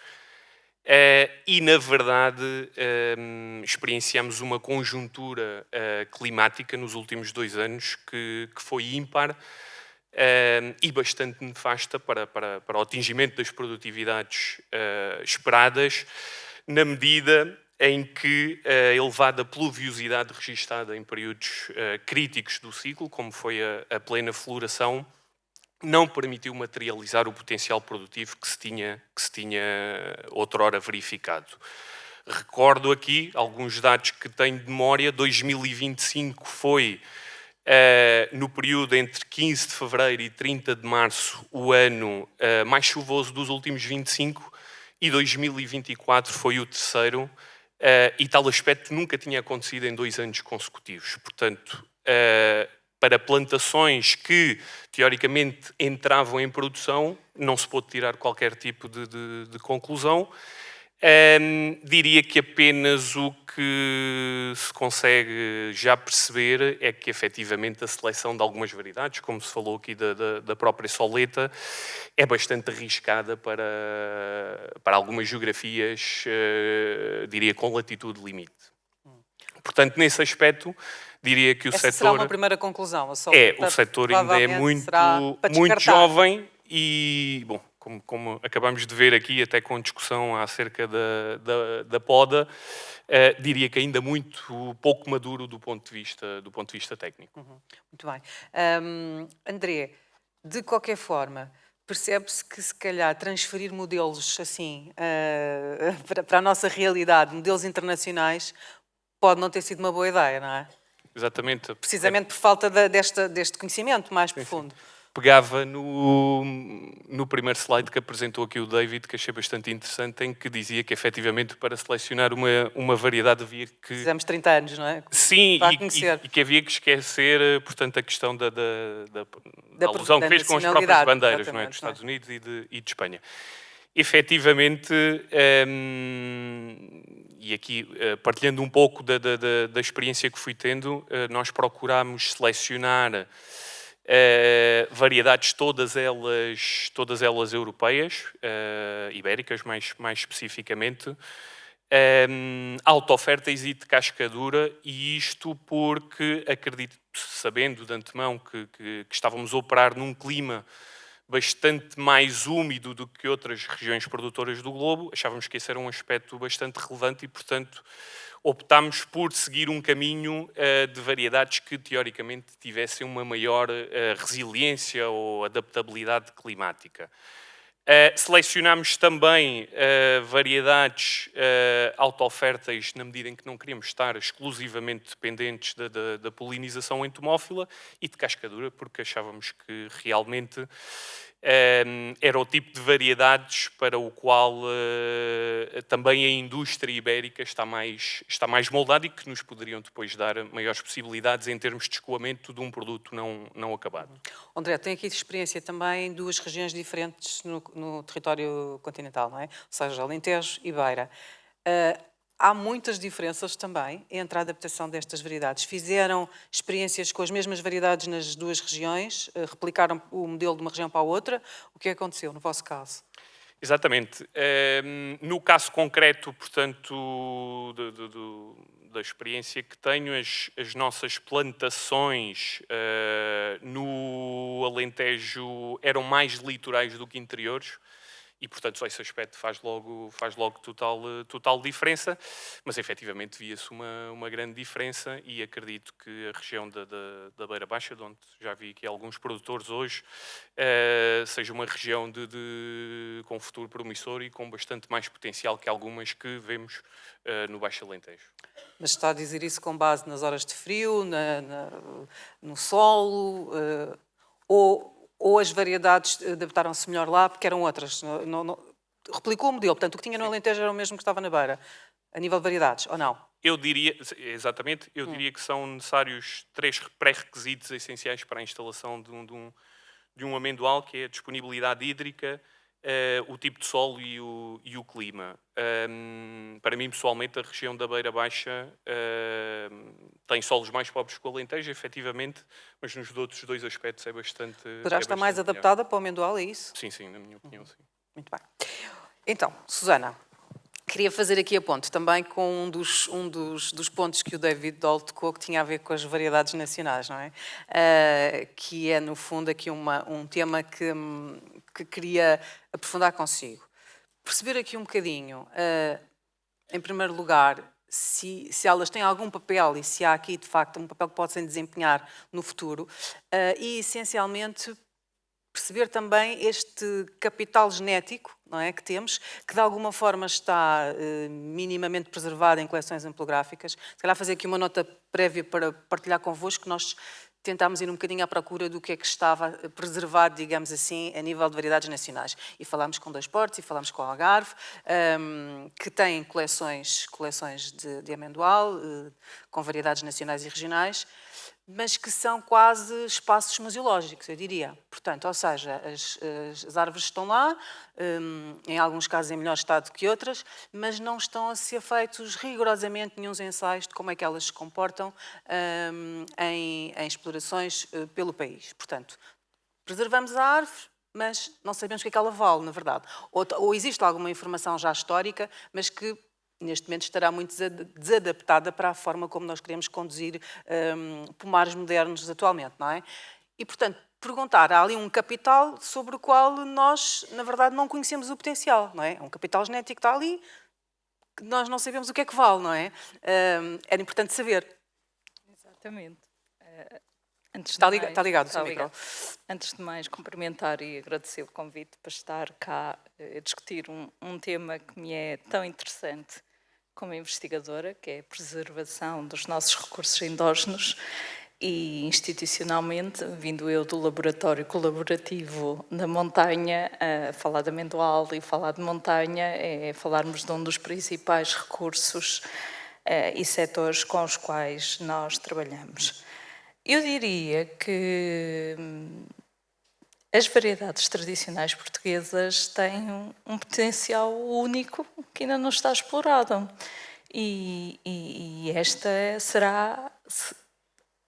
H: E, na verdade, experienciamos uma conjuntura climática nos últimos 2 anos que foi ímpar e bastante nefasta para o atingimento das produtividades esperadas, na medida em que a elevada pluviosidade registada em períodos críticos do ciclo, como foi a plena floração, não permitiu materializar o potencial produtivo que se tinha outrora verificado. Recordo aqui alguns dados que tenho de memória. 2025 foi, no período entre 15 de fevereiro e 30 de março, o ano mais chuvoso dos últimos 25, e 2024 foi o terceiro, e tal aspecto nunca tinha acontecido em 2 anos consecutivos. Portanto, para plantações que, teoricamente, entravam em produção, não se pôde tirar qualquer tipo de conclusão. Diria que apenas o que se consegue já perceber é que, efetivamente, a seleção de algumas variedades, como se falou aqui da própria Soleta, é bastante arriscada para algumas geografias, diria, com latitude limite. Portanto, nesse aspecto, diria que o setor...
B: será uma primeira conclusão.
H: O setor ainda é muito jovem e, bom, como acabamos de ver aqui, até com discussão acerca da poda, diria que ainda muito pouco maduro do ponto de vista técnico.
B: Muito bem. André, de qualquer forma, percebe-se que, se calhar, transferir modelos assim para a nossa realidade, modelos internacionais, pode não ter sido uma boa ideia, não é?
H: Exatamente.
B: Precisamente por falta deste conhecimento mais profundo.
H: Pegava no primeiro slide que apresentou aqui o David, que achei bastante interessante, em que dizia que, efetivamente, para selecionar uma variedade havia que...
B: Fizemos 30 anos, não é?
H: Sim, e que havia que esquecer, portanto, a questão da alusão que fez com as próprias bandeiras, não é? Dos Estados Unidos e de Espanha. Efetivamente, e aqui partilhando um pouco da experiência que fui tendo, nós procurámos selecionar variedades todas elas europeias, ibéricas mais especificamente, alta oferta e de casca dura, e isto porque acredito, sabendo de antemão que estávamos a operar num clima bastante mais úmido do que outras regiões produtoras do globo, achávamos que esse era um aspecto bastante relevante e, portanto, optámos por seguir um caminho de variedades que, teoricamente, tivessem uma maior resiliência ou adaptabilidade climática. Selecionámos também variedades auto-férteis na medida em que não queríamos estar exclusivamente dependentes da polinização entomófila e de cascadura, porque achávamos que realmente era o tipo de variedades para o qual também a indústria ibérica está mais moldada e que nos poderiam depois dar maiores possibilidades em termos de escoamento de um produto não acabado.
B: André, tem aqui experiência também em duas regiões diferentes no território continental, não é? Ou seja, Alentejo e Beira. Há muitas diferenças também entre a adaptação destas variedades. Fizeram experiências com as mesmas variedades nas duas regiões, replicaram o modelo de uma região para a outra. O que aconteceu no vosso caso?
H: Exatamente. No caso concreto, portanto, da experiência que tenho, as nossas plantações no Alentejo eram mais litorais do que interiores, e, portanto, só esse aspecto faz logo total diferença, mas efetivamente via-se uma grande diferença, e acredito que a região da Beira Baixa, de onde já vi aqui alguns produtores hoje, seja uma região com futuro promissor e com bastante mais potencial que algumas que vemos no Baixo Alentejo.
B: Mas está a dizer isso com base nas horas de frio, no solo, ou as variedades adaptaram-se melhor lá porque eram outras? Replicou o modelo, portanto o que tinha no Alentejo era o mesmo que estava na Beira, a nível de variedades, ou não?
H: Eu diria, exatamente, diria que são necessários 3 pré-requisitos essenciais para a instalação de um amendoal, que é a disponibilidade hídrica, o tipo de solo e o clima. Para mim, pessoalmente, a região da Beira Baixa tem solos mais pobres que o Alentejo, efetivamente, mas nos outros dois aspectos é bastante...
B: Poderá estar mais adaptada para o amendoal, é isso?
H: Sim, na minha opinião, sim.
B: Muito bem. Então, Susana, queria fazer aqui a ponte também com um dos pontos que o David Doll tocou, que tinha a ver com as variedades nacionais, não é? Que é, no fundo, aqui um tema que queria aprofundar consigo. Perceber aqui um bocadinho, em primeiro lugar, se elas têm algum papel e se há aqui, de facto, um papel que possam desempenhar no futuro, e, essencialmente, perceber também este capital genético, não é, que temos, que de alguma forma está minimamente preservado em coleções ampelográficas. Se calhar fazer aqui uma nota prévia para partilhar convosco, que nós tentámos ir um bocadinho à procura do que é que estava preservado, digamos assim, a nível de variedades nacionais. E falámos com Dois Portos e falámos com o Algarve, que têm coleções de amendoal, com variedades nacionais e regionais, mas que são quase espaços museológicos, eu diria. Portanto, ou seja, as árvores estão lá, em alguns casos em melhor estado que outras, mas não estão a ser feitos rigorosamente nenhum ensaios de como é que elas se comportam em explorações pelo país. Portanto, preservamos a árvore, mas não sabemos o que é que ela vale, na verdade. Ou existe alguma informação já histórica, mas que neste momento estará muito desadaptada para a forma como nós queremos conduzir pomares modernos atualmente, não é? E, portanto, perguntar, há ali um capital sobre o qual nós, na verdade, não conhecemos o potencial, não é? É um capital genético que está ali, que nós não sabemos o que é que vale, não é? Era importante saber.
I: Exatamente.
B: Está ligado o seu micro.
I: Antes de mais, cumprimentar e agradecer o convite para estar cá a discutir um tema que me é tão interessante como investigadora, que é a preservação dos nossos recursos endógenos, e institucionalmente, vindo eu do laboratório colaborativo da montanha, a falar de amendoal e falar de montanha é falarmos de um dos principais recursos e setores com os quais nós trabalhamos. Eu diria que as variedades tradicionais portuguesas têm um potencial único que ainda não está explorado. E esta será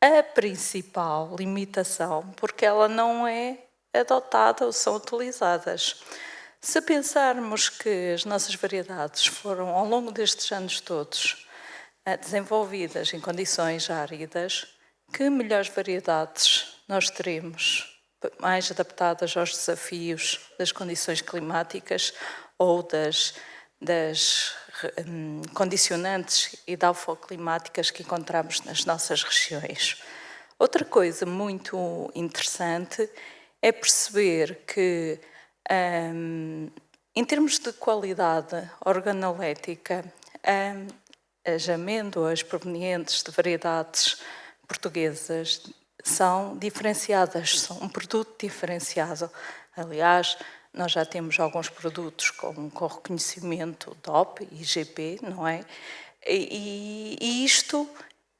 I: a principal limitação, porque porque ela não é adotada ou são utilizadas. Se pensarmos que as nossas variedades foram, ao longo destes anos todos, desenvolvidas em condições áridas, que melhores variedades nós teremos, mais adaptadas aos desafios das condições climáticas ou das condicionantes hidrofoclimáticas que encontramos nas nossas regiões. Outra coisa muito interessante é perceber que, em termos de qualidade organolética, as amêndoas provenientes de variedades portuguesas são diferenciadas, são um produto diferenciado. Aliás, nós já temos alguns produtos com reconhecimento DOP e IGP, não é? E isto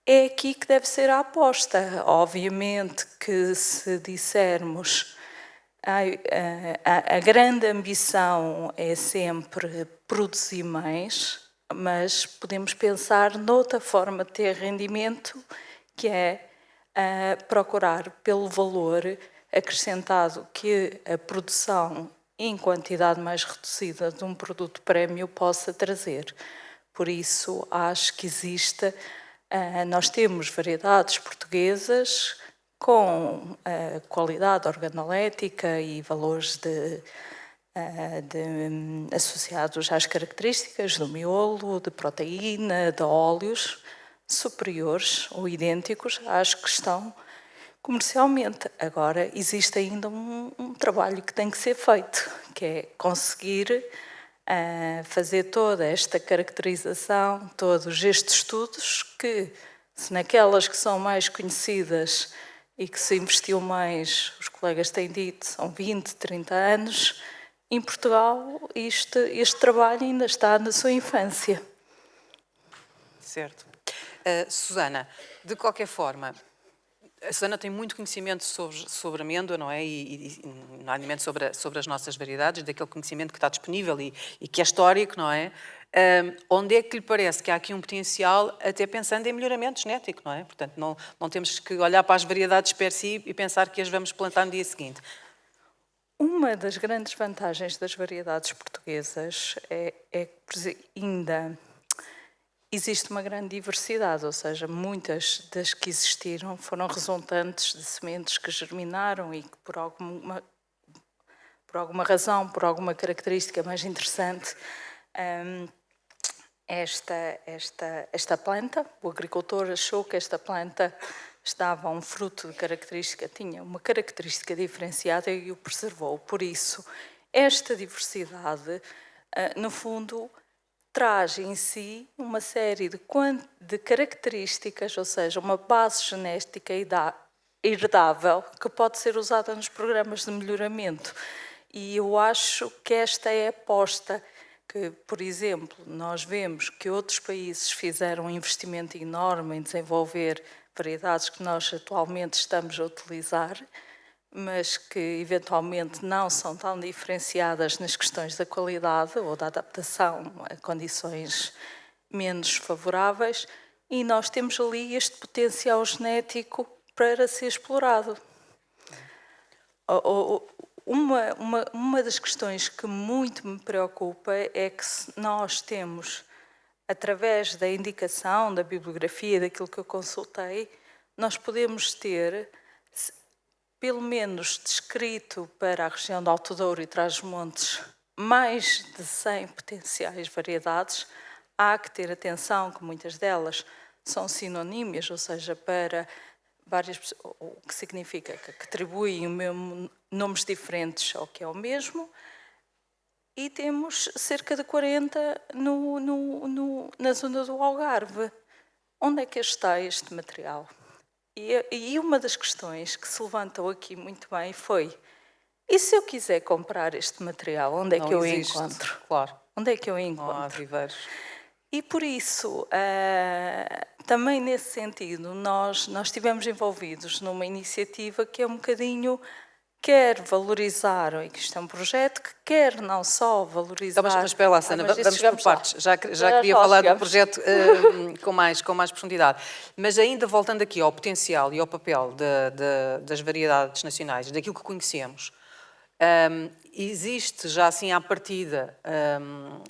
I: é aqui que deve ser a aposta. Obviamente que se dissermos a grande ambição é sempre produzir mais, mas podemos pensar noutra forma de ter rendimento, que é procurar pelo valor acrescentado que a produção em quantidade mais reduzida de um produto prémio possa trazer. Por isso, acho que nós temos variedades portuguesas com qualidade organolética e valores associados às características do miolo, de proteína, de óleos, superiores ou idênticos às que estão comercialmente. Agora, existe ainda um trabalho que tem que ser feito, que é conseguir fazer toda esta caracterização, todos estes estudos, que se naquelas que são mais conhecidas e que se investiu mais, os colegas têm dito, são 20, 30 anos, em Portugal este trabalho ainda está na sua infância.
B: Certo. Susana, de qualquer forma, a Susana tem muito conhecimento sobre amêndoa, não é? E nomeadamente sobre as nossas variedades, daquele conhecimento que está disponível e que é histórico, não é? Onde é que lhe parece que há aqui um potencial, até pensando em melhoramento genético, não é? Portanto, não temos que olhar para as variedades per si e pensar que as vamos plantar no dia seguinte.
I: Uma das grandes vantagens das variedades portuguesas é que ainda existe uma grande diversidade, ou seja, muitas das que existiram foram resultantes de sementes que germinaram e que por alguma razão, por alguma característica mais interessante, esta planta, o agricultor achou que esta planta estava um fruto de característica, tinha uma característica diferenciada e o preservou. Por isso, esta diversidade, no fundo, traz em si uma série de características, ou seja, uma base genética herdável que pode ser usada nos programas de melhoramento. E eu acho que esta é a aposta que, por exemplo, nós vemos que outros países fizeram um investimento enorme em desenvolver variedades que nós atualmente estamos a utilizar, mas que eventualmente não são tão diferenciadas nas questões da qualidade ou da adaptação a condições menos favoráveis, e nós temos ali este potencial genético para ser explorado. Uma das questões que muito me preocupa é que nós temos, através da indicação, da bibliografia, daquilo que eu consultei, nós podemos ter, pelo menos descrito para a região de Alto Douro e Trás-os-Montes, mais de 100 potenciais variedades. Há que ter atenção que muitas delas são sinonímias, ou seja, para várias pessoas, o que significa que atribuem nomes diferentes ao que é o mesmo, e temos cerca de 40 na zona do Algarve. Onde é que está este material? E uma das questões que se levantou aqui muito bem foi: e se eu quiser comprar este material, onde é que eu o encontro?
B: Claro.
I: Onde é que eu o encontro?
B: Não há viveiros.
I: E por isso, também nesse sentido, nós estivemos envolvidos numa iniciativa que é um bocadinho, quer valorizar, e que isto é um projeto que quer não só valorizar...
B: Mas espera lá, Sana,
I: mas isso
B: vamos por
I: chegamos lá.
B: partes. Já queria
I: Já
B: falar do
I: chegamos.
B: projeto com mais profundidade. Mas ainda voltando aqui ao potencial e ao papel das variedades nacionais, daquilo que conhecemos, existe já assim à partida,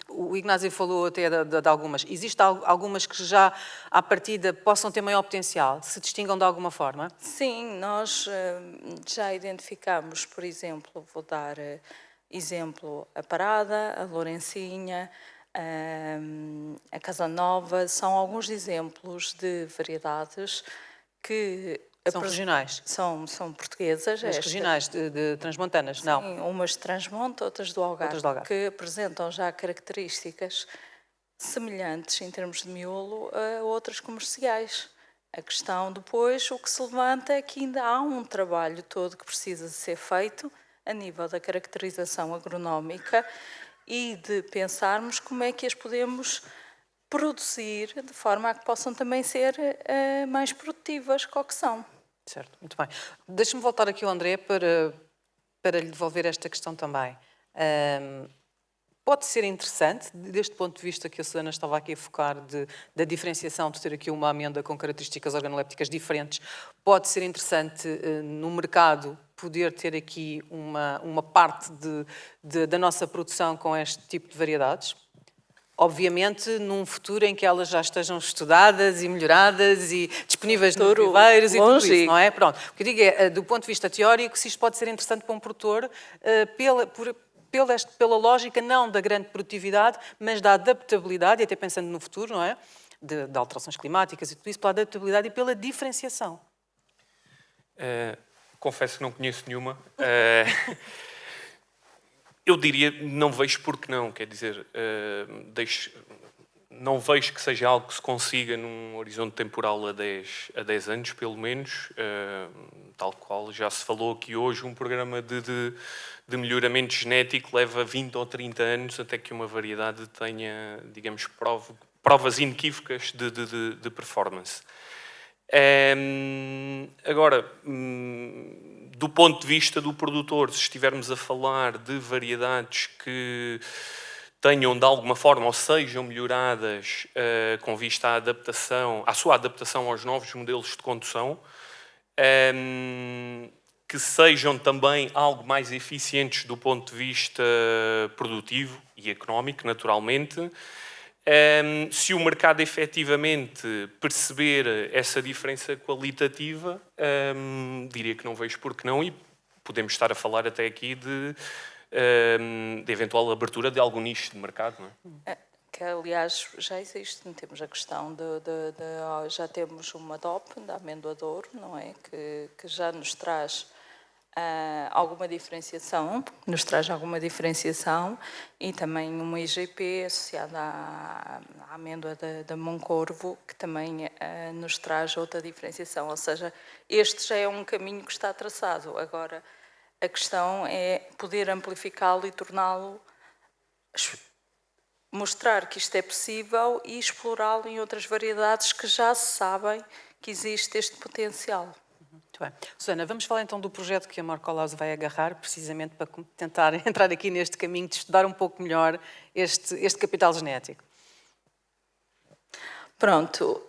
B: o Ignácio falou até de algumas, existe algumas que já à partida possam ter maior potencial, se distingam de alguma forma?
I: Sim, nós já identificamos, por exemplo, vou dar exemplo, a Parada, a Lourencinha, a Casa Nova, são alguns exemplos de variedades que...
B: São regionais?
I: São portuguesas.
B: Mas regionais, de transmontanas,
I: Sim,
B: não?
I: umas de Transmonte, outras do Algarve, que apresentam já características semelhantes em termos de miolo a outras comerciais. A questão depois, o que se levanta é que ainda há um trabalho todo que precisa de ser feito a nível da caracterização agronómica e de pensarmos como é que as podemos produzir de forma a que possam também ser mais produtivas que o que são.
B: Certo, muito bem. Deixe-me voltar aqui ao André para lhe devolver esta questão também. Pode ser interessante, deste ponto de vista que a Susana estava aqui a focar, da diferenciação, de ter aqui uma amêndoa com características organolépticas diferentes, pode ser interessante no mercado poder ter aqui uma parte da nossa produção com este tipo de variedades? Obviamente, num futuro em que elas já estejam estudadas e melhoradas e disponíveis nos viveiros e tudo isso, não é? Pronto. O que eu digo é, do ponto de vista teórico, se isto pode ser interessante para um produtor, pela lógica não da grande produtividade, mas da adaptabilidade, e até pensando no futuro, não é? De alterações climáticas e tudo isso, pela adaptabilidade e pela diferenciação.
H: Confesso que não conheço nenhuma. Eu diria, não vejo porque não, quer dizer, não vejo que seja algo que se consiga num horizonte temporal a 10 anos, pelo menos, tal qual já se falou aqui hoje, um programa de melhoramento genético leva 20 ou 30 anos até que uma variedade tenha, digamos, provas inequívocas de performance. Agora, do ponto de vista do produtor, se estivermos a falar de variedades que tenham de alguma forma ou sejam melhoradas com vista à sua adaptação aos novos modelos de condução, que sejam também algo mais eficientes do ponto de vista produtivo e económico, naturalmente. Se o mercado efetivamente perceber essa diferença qualitativa, diria que não vejo por que não, e podemos estar a falar até aqui de eventual abertura de algum nicho de mercado, não é?
I: Que, aliás, já existe. Temos a questão já temos uma DOP, da amêndoa de ouro, não é? Que já nos traz alguma diferenciação, e também uma IGP associada à amêndoa da Moncorvo, que também nos traz outra diferenciação. Ou seja, este já é um caminho que está traçado. Agora, a questão é poder amplificá-lo e torná-lo, mostrar que isto é possível e explorá-lo em outras variedades que já se sabem que existe este potencial.
B: Muito bem. Susana, vamos falar então do projeto que a Morcolaus vai agarrar, precisamente para tentar entrar aqui neste caminho de estudar um pouco melhor este capital genético.
I: Pronto,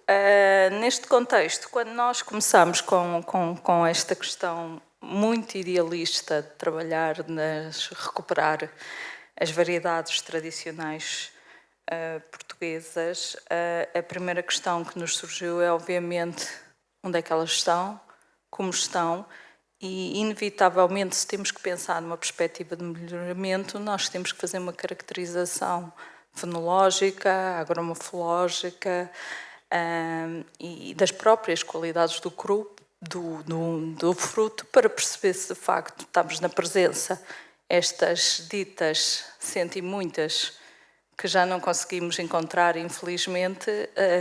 I: neste contexto, quando nós começamos com esta questão muito idealista de trabalhar, recuperar as variedades tradicionais portuguesas, a primeira questão que nos surgiu é, obviamente, onde é que elas estão, como estão, e inevitavelmente, se temos que pensar numa perspectiva de melhoramento, nós temos que fazer uma caracterização fenológica, agromorfológica e das próprias qualidades do cru, do fruto, para perceber se de facto estamos na presença estas ditas 100 e muitas que já não conseguimos encontrar, infelizmente,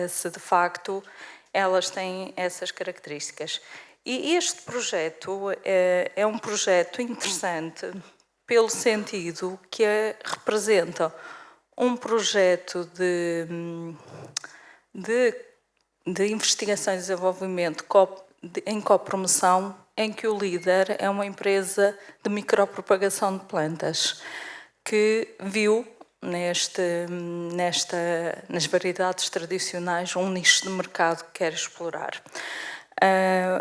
I: se de facto elas têm essas características. E este projeto é um projeto interessante pelo sentido que representa um projeto de investigação e desenvolvimento em copromoção em que o líder é uma empresa de micropropagação de plantas, que viu nas variedades tradicionais um nicho de mercado que quer explorar.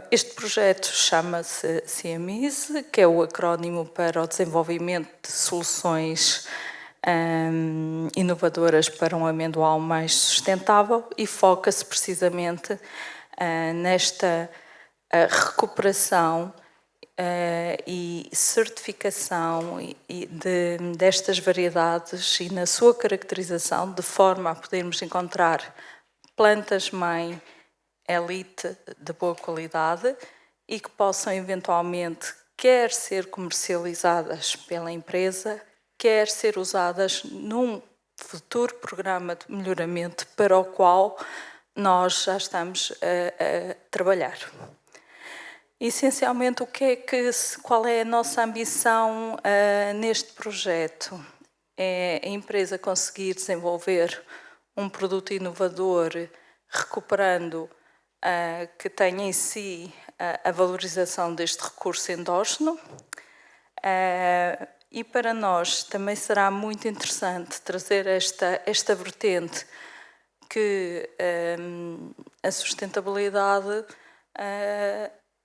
I: Este projeto chama-se CMIS, que é o acrónimo para o desenvolvimento de soluções inovadoras para um amendoal mais sustentável, e foca-se precisamente nesta recuperação e certificação destas variedades e na sua caracterização, de forma a podermos encontrar plantas-mãe elite de boa qualidade e que possam eventualmente quer ser comercializadas pela empresa, quer ser usadas num futuro programa de melhoramento para o qual nós já estamos a trabalhar. Essencialmente, qual é a nossa ambição neste projeto? É a empresa conseguir desenvolver um produto inovador, recuperando que tenha em si a valorização deste recurso endógeno. E para nós também será muito interessante trazer esta vertente que a sustentabilidade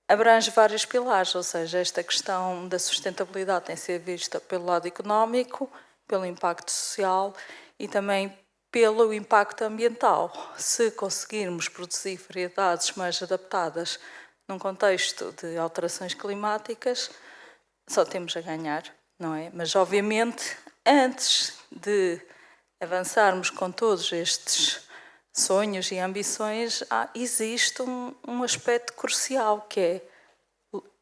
I: abrange vários pilares, ou seja, esta questão da sustentabilidade tem de ser vista pelo lado económico, pelo impacto social e também pelo impacto ambiental. Se conseguirmos produzir variedades mais adaptadas num contexto de alterações climáticas, só temos a ganhar, não é? Mas, obviamente, antes de avançarmos com todos estes sonhos e ambições, existe um aspecto crucial, que é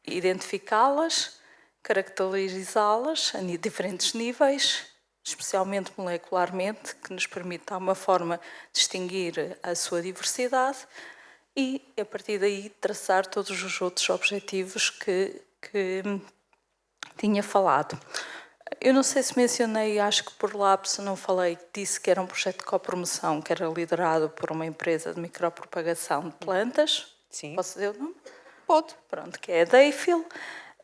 I: identificá-las, caracterizá-las a diferentes níveis, especialmente molecularmente, que nos permite, de uma forma, distinguir a sua diversidade e, a partir daí, traçar todos os outros objetivos que tinha falado. Eu não sei se mencionei, acho que por lapso não falei, disse que era um projeto de copromoção, que era liderado por uma empresa de micropropagação de plantas.
B: Sim.
I: Posso dizer o nome?
B: Pode.
I: Pronto, que é a Dayfield.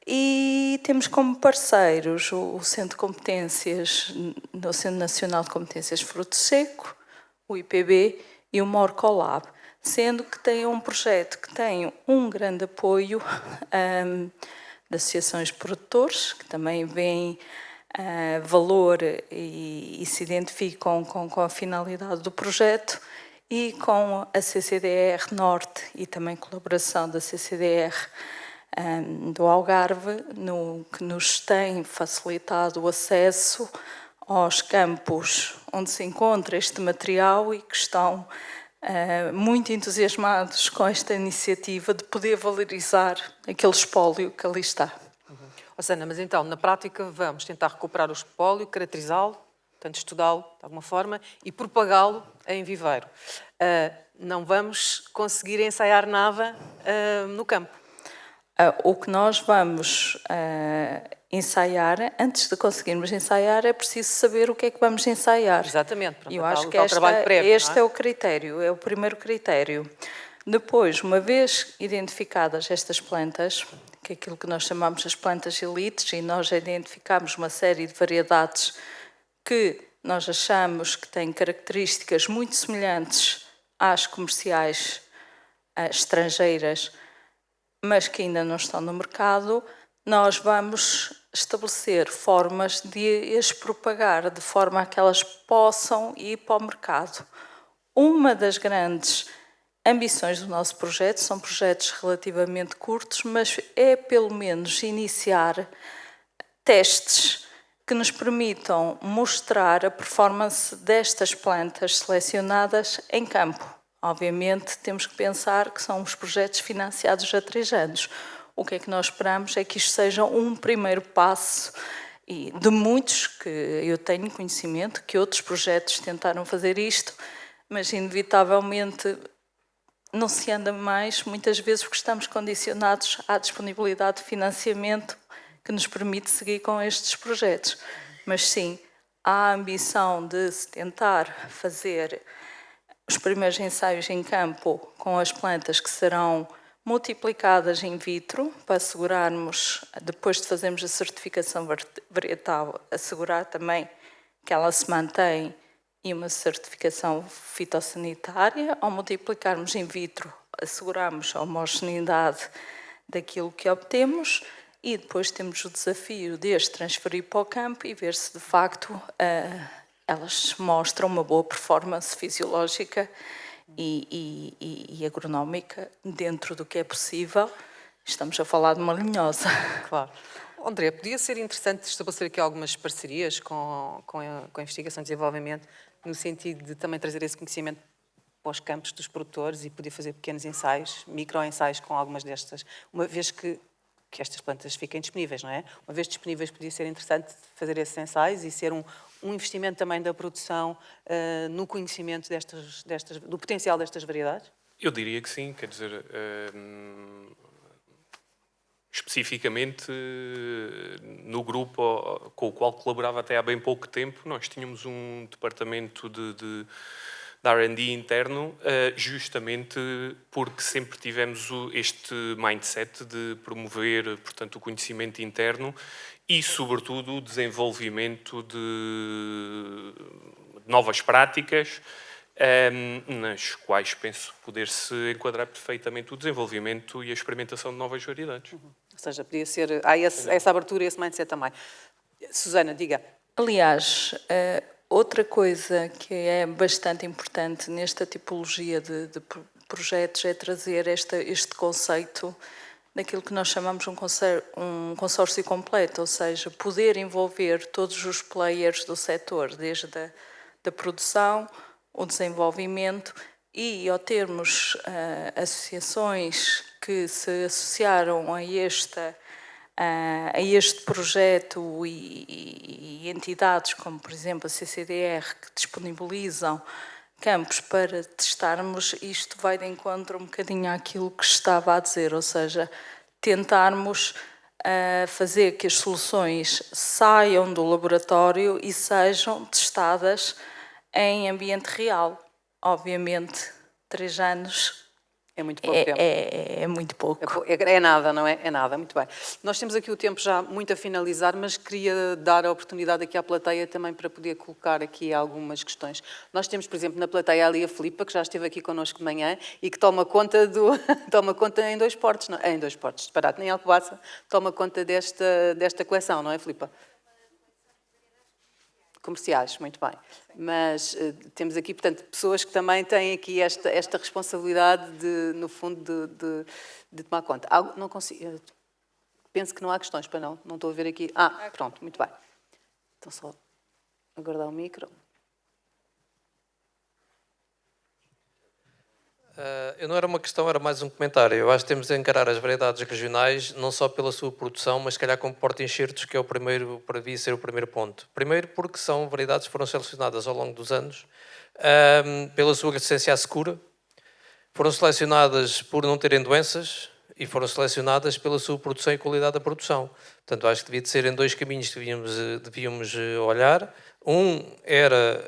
I: E temos como parceiros o Centro de Competências, o Centro Nacional de Competências Fruto Seco, o IPB e o Morcolab, sendo que tem um projeto que tem um grande apoio de associações de produtores, que também veem valor e se identificam com a finalidade do projeto, e com a CCDR Norte e também colaboração da CCDR do Algarve, que nos tem facilitado o acesso aos campos onde se encontra este material e que estão muito entusiasmados com esta iniciativa de poder valorizar aquele espólio que ali está.
B: Osana, mas então, na prática, vamos tentar recuperar o espólio, caracterizá-lo, portanto, estudá-lo de alguma forma e propagá-lo em viveiro. Não vamos conseguir ensaiar nada no campo.
I: O que nós vamos ensaiar, antes de conseguirmos ensaiar, é preciso saber o que é que vamos ensaiar.
B: Exatamente. Pronto,
I: e eu acho que
B: trabalho prévio,
I: este é o critério, é o primeiro critério. Depois, uma vez identificadas estas plantas, que é aquilo que nós chamamos as plantas elites, e nós identificamos uma série de variedades que nós achamos que têm características muito semelhantes às comerciais estrangeiras, mas que ainda não estão no mercado, nós vamos estabelecer formas de as propagar de forma a que elas possam ir para o mercado. Uma das grandes ambições do nosso projeto, são projetos relativamente curtos, mas é pelo menos iniciar testes que nos permitam mostrar a performance destas plantas selecionadas em campo. Obviamente, temos que pensar que são os projetos financiados a 3 anos. O que é que nós esperamos é que isto seja um primeiro passo, e de muitos que eu tenho conhecimento, que outros projetos tentaram fazer isto, mas inevitavelmente não se anda mais, muitas vezes porque estamos condicionados à disponibilidade de financiamento que nos permite seguir com estes projetos. Mas sim, há a ambição de se tentar fazer os primeiros ensaios em campo com as plantas que serão multiplicadas in vitro, para assegurarmos, depois de fazermos a certificação varietal, assegurar também que ela se mantém, e uma certificação fitossanitária. Ao multiplicarmos in vitro, asseguramos a homogeneidade daquilo que obtemos, e depois temos o desafio de as transferir para o campo e ver se de facto elas mostram uma boa performance fisiológica e agronómica dentro do que é possível. Estamos a falar de uma linhosa.
B: Claro. André, podia ser interessante estabelecer aqui algumas parcerias com a investigação e desenvolvimento, no sentido de também trazer esse conhecimento para os campos dos produtores e poder fazer pequenos ensaios, micro-ensaios com algumas destas, uma vez que estas plantas fiquem disponíveis, não é? Uma vez disponíveis, podia ser interessante fazer esses ensaios e ser um investimento também da produção no conhecimento do potencial destas variedades?
H: Eu diria que sim, quer dizer, especificamente no grupo com o qual colaborava até há bem pouco tempo, nós tínhamos um departamento de R&D interno, justamente porque sempre tivemos este mindset de promover, portanto, o conhecimento interno e, sobretudo, o desenvolvimento de novas práticas, nas quais penso poder-se enquadrar perfeitamente o desenvolvimento e a experimentação de novas variedades.
B: Ou seja, podia ser... Há essa abertura e esse mindset também. Susana, diga.
I: Aliás, outra coisa que é bastante importante nesta tipologia de projetos é trazer este conceito daquilo que nós chamamos um consórcio completo, ou seja, poder envolver todos os players do setor, desde da produção, o desenvolvimento, e ao termos associações que se associaram a este projeto e entidades como, por exemplo, a CCDR, que disponibilizam campos para testarmos, isto vai de encontro um bocadinho àquilo que estava a dizer, ou seja, tentarmos fazer que as soluções saiam do laboratório e sejam testadas em ambiente real. Obviamente, 3 anos
B: é muito pouco tempo.
I: É muito pouco.
B: É nada, não é? É nada, muito bem. Nós temos aqui o tempo já muito a finalizar, mas queria dar a oportunidade aqui à plateia também para poder colocar aqui algumas questões. Nós temos, por exemplo, na plateia ali a Filipa, que já esteve aqui connosco de manhã e que toma conta em 2 portos, não? Em 2 portos, disparate, nem Alcobaça, toma conta desta coleção, não é, Filipa? Comerciais, muito bem. Mas temos aqui, portanto, pessoas que também têm aqui esta responsabilidade, no fundo, de tomar conta. Não consigo, penso que não há questões, para não estou a ver aqui. Pronto, muito bem. Então só aguardar o micro.
J: Eu não era uma questão, era mais um comentário. Eu acho que temos de encarar as variedades regionais não só pela sua produção, mas se calhar como porta-enxertos, que é o primeiro, para mim, ser o primeiro ponto. Primeiro porque são variedades que foram selecionadas ao longo dos anos pela sua resistência à secura, foram selecionadas por não terem doenças e foram selecionadas pela sua produção e qualidade da produção. Portanto, acho que devia de ser em 2 caminhos que devíamos olhar. Um era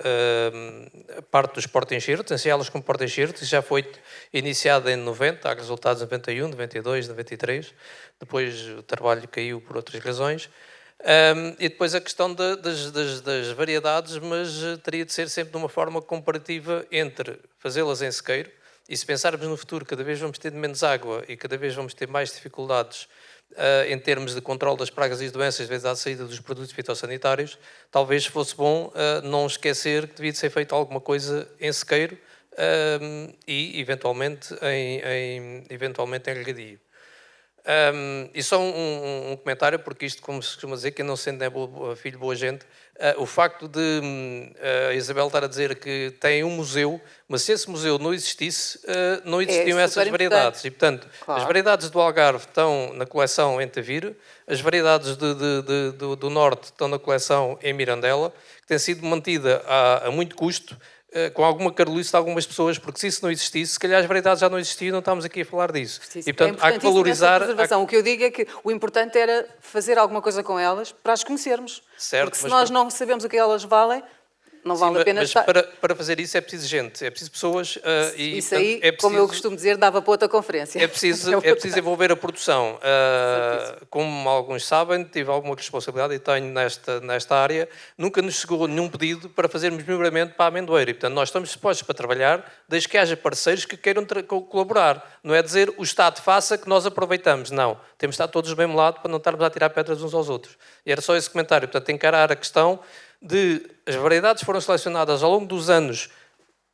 J: a parte dos porta-enxertos, ensaiá-los como porta-enxertos, já foi iniciado em 90, há resultados em 91, 92, 93, depois o trabalho caiu por outras razões. E depois a questão das variedades, mas teria de ser sempre de uma forma comparativa entre fazê-las em sequeiro, e se pensarmos no futuro, cada vez vamos ter menos água e cada vez vamos ter mais dificuldades em termos de controle das pragas e doenças devido à saída dos produtos fitossanitários, talvez fosse bom não esquecer que devia de ser feito alguma coisa em sequeiro e eventualmente em regadio. E só um comentário, porque isto, como se costuma dizer, quem não sente é filho boa gente, o facto de a Isabel estar a dizer que tem um museu, mas se esse museu não existisse, não existiam essas variedades. E, portanto, claro, as variedades do Algarve estão na coleção em Tavira, as variedades do Norte estão na coleção em Mirandela, que tem sido mantida a muito custo, com alguma carolice de algumas pessoas, porque se isso não existisse, se calhar as variedades já não existiam, não estamos aqui a falar disso. E, portanto, há que valorizar...
B: O que eu digo é que o importante era fazer alguma coisa com elas para as conhecermos. Certo, porque se nós não sabemos o que elas valem, Não vale a pena
J: mas
B: estar...
J: para fazer isso é preciso gente, é preciso pessoas e
B: Isso aí,
J: portanto,
B: como eu costumo dizer, dava para outra conferência.
J: é preciso envolver a produção. Como alguns sabem, tive alguma responsabilidade e tenho nesta área. Nunca nos chegou nenhum pedido para fazermos melhoramento para a amendoeira. E, portanto, nós estamos dispostos para trabalhar desde que haja parceiros que queiram colaborar. Não é dizer o Estado faça que nós aproveitamos. Não. Temos de estar todos do mesmo lado para não estarmos a tirar pedras uns aos outros. E era só esse comentário. Portanto, encarar a questão de as variedades foram selecionadas ao longo dos anos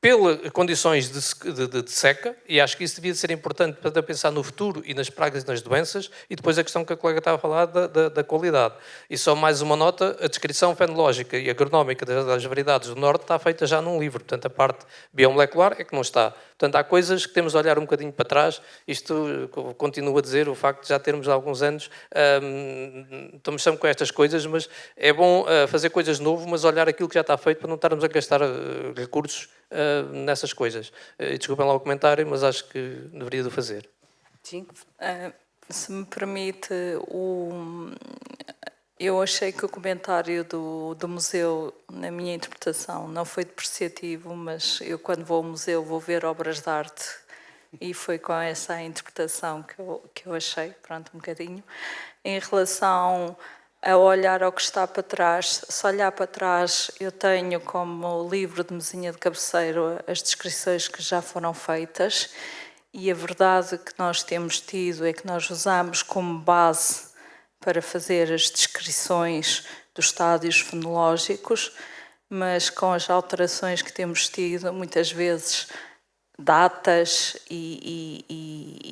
J: pelas condições de seca, e acho que isso devia ser importante para pensar no futuro e nas pragas e nas doenças, e depois a questão que a colega estava a falar da qualidade. E só mais uma nota, a descrição fenológica e agronómica das variedades do Norte está feita já num livro, portanto a parte biomolecular é que não está. Portanto, há coisas que temos de olhar um bocadinho para trás, isto continuo a dizer, o facto de já termos há alguns anos, estamos sempre com estas coisas, mas é bom fazer coisas novas, mas olhar aquilo que já está feito para não estarmos a gastar recursos nessas coisas. Desculpem lá o comentário, mas acho que deveria de fazer.
B: Sim.
I: Se me permite, eu achei que o comentário do museu, na minha interpretação, não foi depreciativo, mas eu quando vou ao museu vou ver obras de arte e foi com essa interpretação que eu achei, pronto, um bocadinho. Em relação a olhar ao que está para trás, se olhar para trás, eu tenho como livro de mesinha de cabeceiro as descrições que já foram feitas e a verdade que nós temos tido é que nós usamos como base para fazer as descrições dos estádios fenológicos, mas com as alterações que temos tido, muitas vezes datas e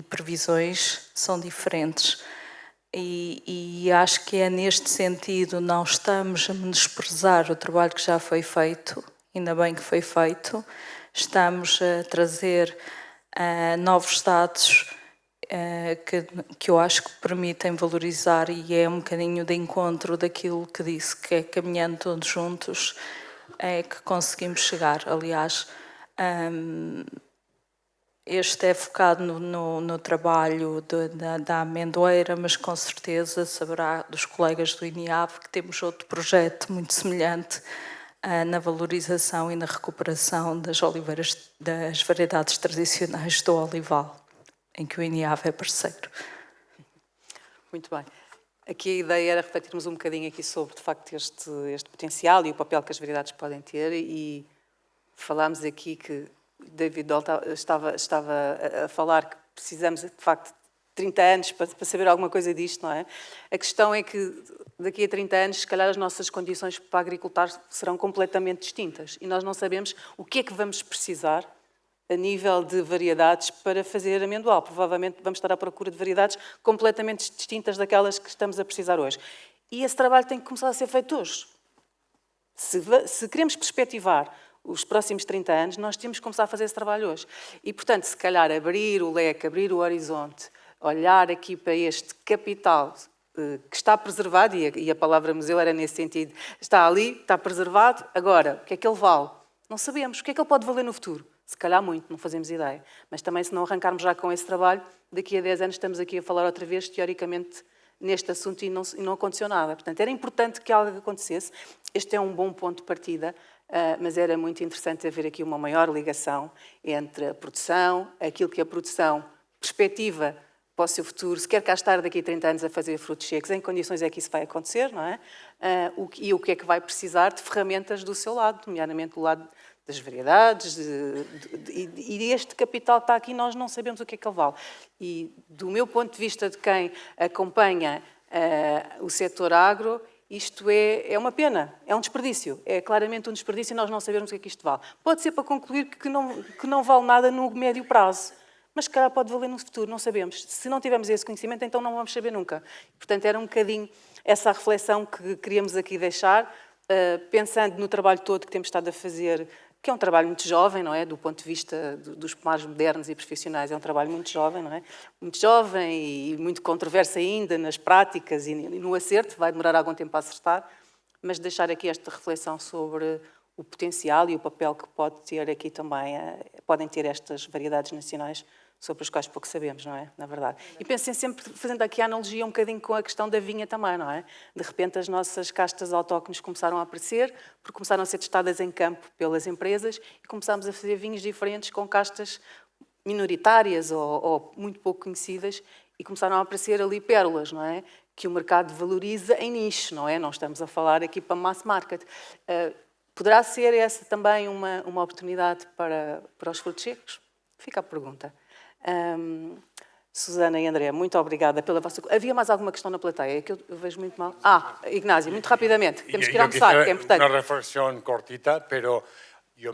I: previsões são diferentes. E acho que é neste sentido, não estamos a menosprezar o trabalho que já foi feito, ainda bem que foi feito, estamos a trazer novos dados que eu acho que permitem valorizar e é um bocadinho de encontro daquilo que disse, que é caminhando todos juntos é que conseguimos chegar. Aliás, este é focado no trabalho da amendoeira, mas com certeza saberá dos colegas do INIAV que temos outro projeto muito semelhante na valorização e na recuperação das oliveiras, das variedades tradicionais do olival, em que o INIAV é parceiro.
B: Muito bem. Aqui a ideia era refletirmos um bocadinho aqui sobre, de facto, este potencial e o papel que as variedades podem ter e falámos aqui que David Doll estava a falar que precisamos, de facto, de 30 anos para saber alguma coisa disto, não é? A questão é que daqui a 30 anos, se calhar as nossas condições para agricultar serão completamente distintas e nós não sabemos o que é que vamos precisar a nível de variedades para fazer amendoal. Provavelmente vamos estar à procura de variedades completamente distintas daquelas que estamos a precisar hoje. E esse trabalho tem que começar a ser feito hoje. Se queremos perspectivar os próximos 30 anos, nós temos que começar a fazer esse trabalho hoje. E, portanto, se calhar abrir o leque, abrir o horizonte, olhar aqui para este capital que está preservado, e a palavra museu era nesse sentido, está ali, está preservado, agora, o que é que ele vale? Não sabemos. O que é que ele pode valer no futuro? Se calhar muito, não fazemos ideia. Mas também, se não arrancarmos já com esse trabalho, daqui a 10 anos estamos aqui a falar outra vez, teoricamente, neste assunto e não aconteceu nada. Portanto, era importante que algo acontecesse. Este é um bom ponto de partida, mas era muito interessante haver aqui uma maior ligação entre a produção, aquilo que a produção perspectiva para o seu futuro, se quer cá estar daqui a 30 anos a fazer frutos secos, em que condições é que isso vai acontecer, não é? E o que é que vai precisar de ferramentas do seu lado, nomeadamente do lado das variedades, e este capital está aqui, nós não sabemos o que é que ele vale. E do meu ponto de vista de quem acompanha o setor agro, isto é uma pena, é um desperdício, é claramente um desperdício e nós não sabemos o que é que isto vale. Pode ser para concluir que não vale nada no médio prazo, mas se calhar pode valer no futuro, não sabemos. Se não tivermos esse conhecimento, então não vamos saber nunca. Portanto, era um bocadinho essa reflexão que queríamos aqui deixar, pensando no trabalho todo que temos estado a fazer, que é um trabalho muito jovem, não é? Do ponto de vista dos pomares modernos e profissionais, é um trabalho muito jovem, não é? Muito jovem e muito controverso ainda nas práticas e no acerto, vai demorar algum tempo a acertar, mas deixar aqui esta reflexão sobre o potencial e o papel que pode ter aqui também, podem ter estas variedades nacionais sobre os quais pouco sabemos, não é? Na verdade. E pensem sempre, fazendo aqui a analogia um bocadinho com a questão da vinha também, não é? De repente as nossas castas autóctones começaram a aparecer, porque começaram a ser testadas em campo pelas empresas e começámos a fazer vinhos diferentes com castas minoritárias ou muito pouco conhecidas e começaram a aparecer ali pérolas, não é? Que o mercado valoriza em nicho, não é? Não estamos a falar aqui para mass market. Poderá ser essa também uma oportunidade para os frutos secos? Fica a pergunta. Susana e André, muito obrigada pela vossa... Havia mais alguma questão na plateia que eu vejo muito mal? Ignacio, muito rapidamente. Temos que ir almoçar, que é importante.
D: Una reflexión cortita, pero yo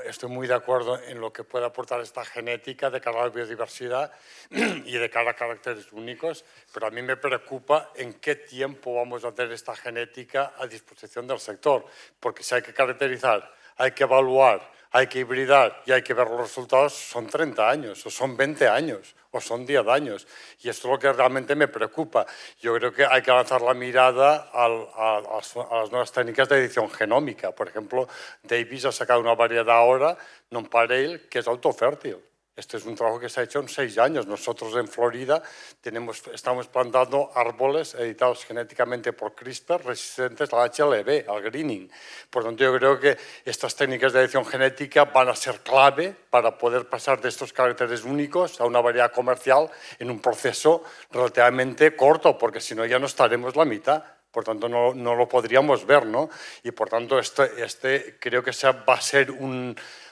D: estoy muy de acuerdo en lo que puede aportar esta genética de cara a la biodiversidad y de cara a caracteres únicos, pero a mí me preocupa en qué tiempo vamos a tener esta genética a disposición del sector, porque si hay que caracterizar, hay que evaluar, hay que hibridar y hay que ver los resultados, son 30 años, o son 20 años, o son 10 años. Y esto es lo que realmente me preocupa. Yo creo que hay que lanzar la mirada a las nuevas técnicas de edición genómica. Por ejemplo, Davis ha sacado una variedad ahora, nonpareil, que es autofértil. Este es un trabajo que se ha hecho en 6 años. Nosotros en Florida estamos plantando árboles editados genéticamente por CRISPR resistentes al HLB, al greening. Por lo tanto, yo creo que estas técnicas de edición genética van a ser clave para poder pasar de estos caracteres únicos a una variedad comercial en un proceso relativamente corto, porque si no ya no estaremos la mitad. Por tanto, no lo podríamos ver, ¿no? Y por tanto, creo que va a ser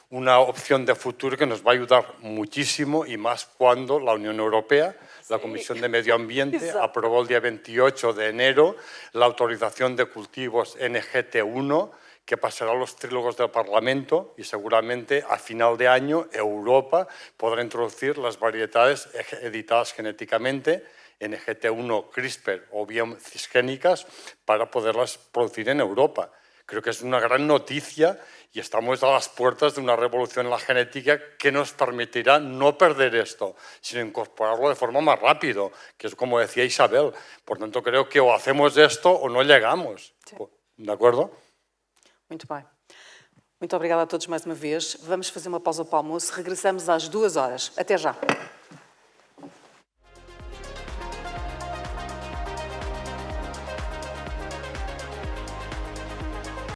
D: una opción de futuro que nos va a ayudar muchísimo y más cuando la Unión Europea, la Comisión de Medio Ambiente, aprobó el día 28 de enero la autorización de cultivos NGT1 que pasará a los trílogos del Parlamento y seguramente a final de año Europa podrá introducir las variedades editadas genéticamente NGT1 CRISPR o bien cisgénicas para poderlas producir en Europa. Creo que es una gran noticia y estamos a las puertas de una revolución en la genética que nos permitirá no perder esto, sino incorporarlo de forma más rápido, que es como decía Isabel. Por tanto, creo que o hacemos esto o no llegamos. Sí. ¿De acuerdo?
B: Muito bem. Muito obrigada a todos mais uma vez. Vamos fazer uma pausa para o almoço. Regressamos às 2 horas. Até já.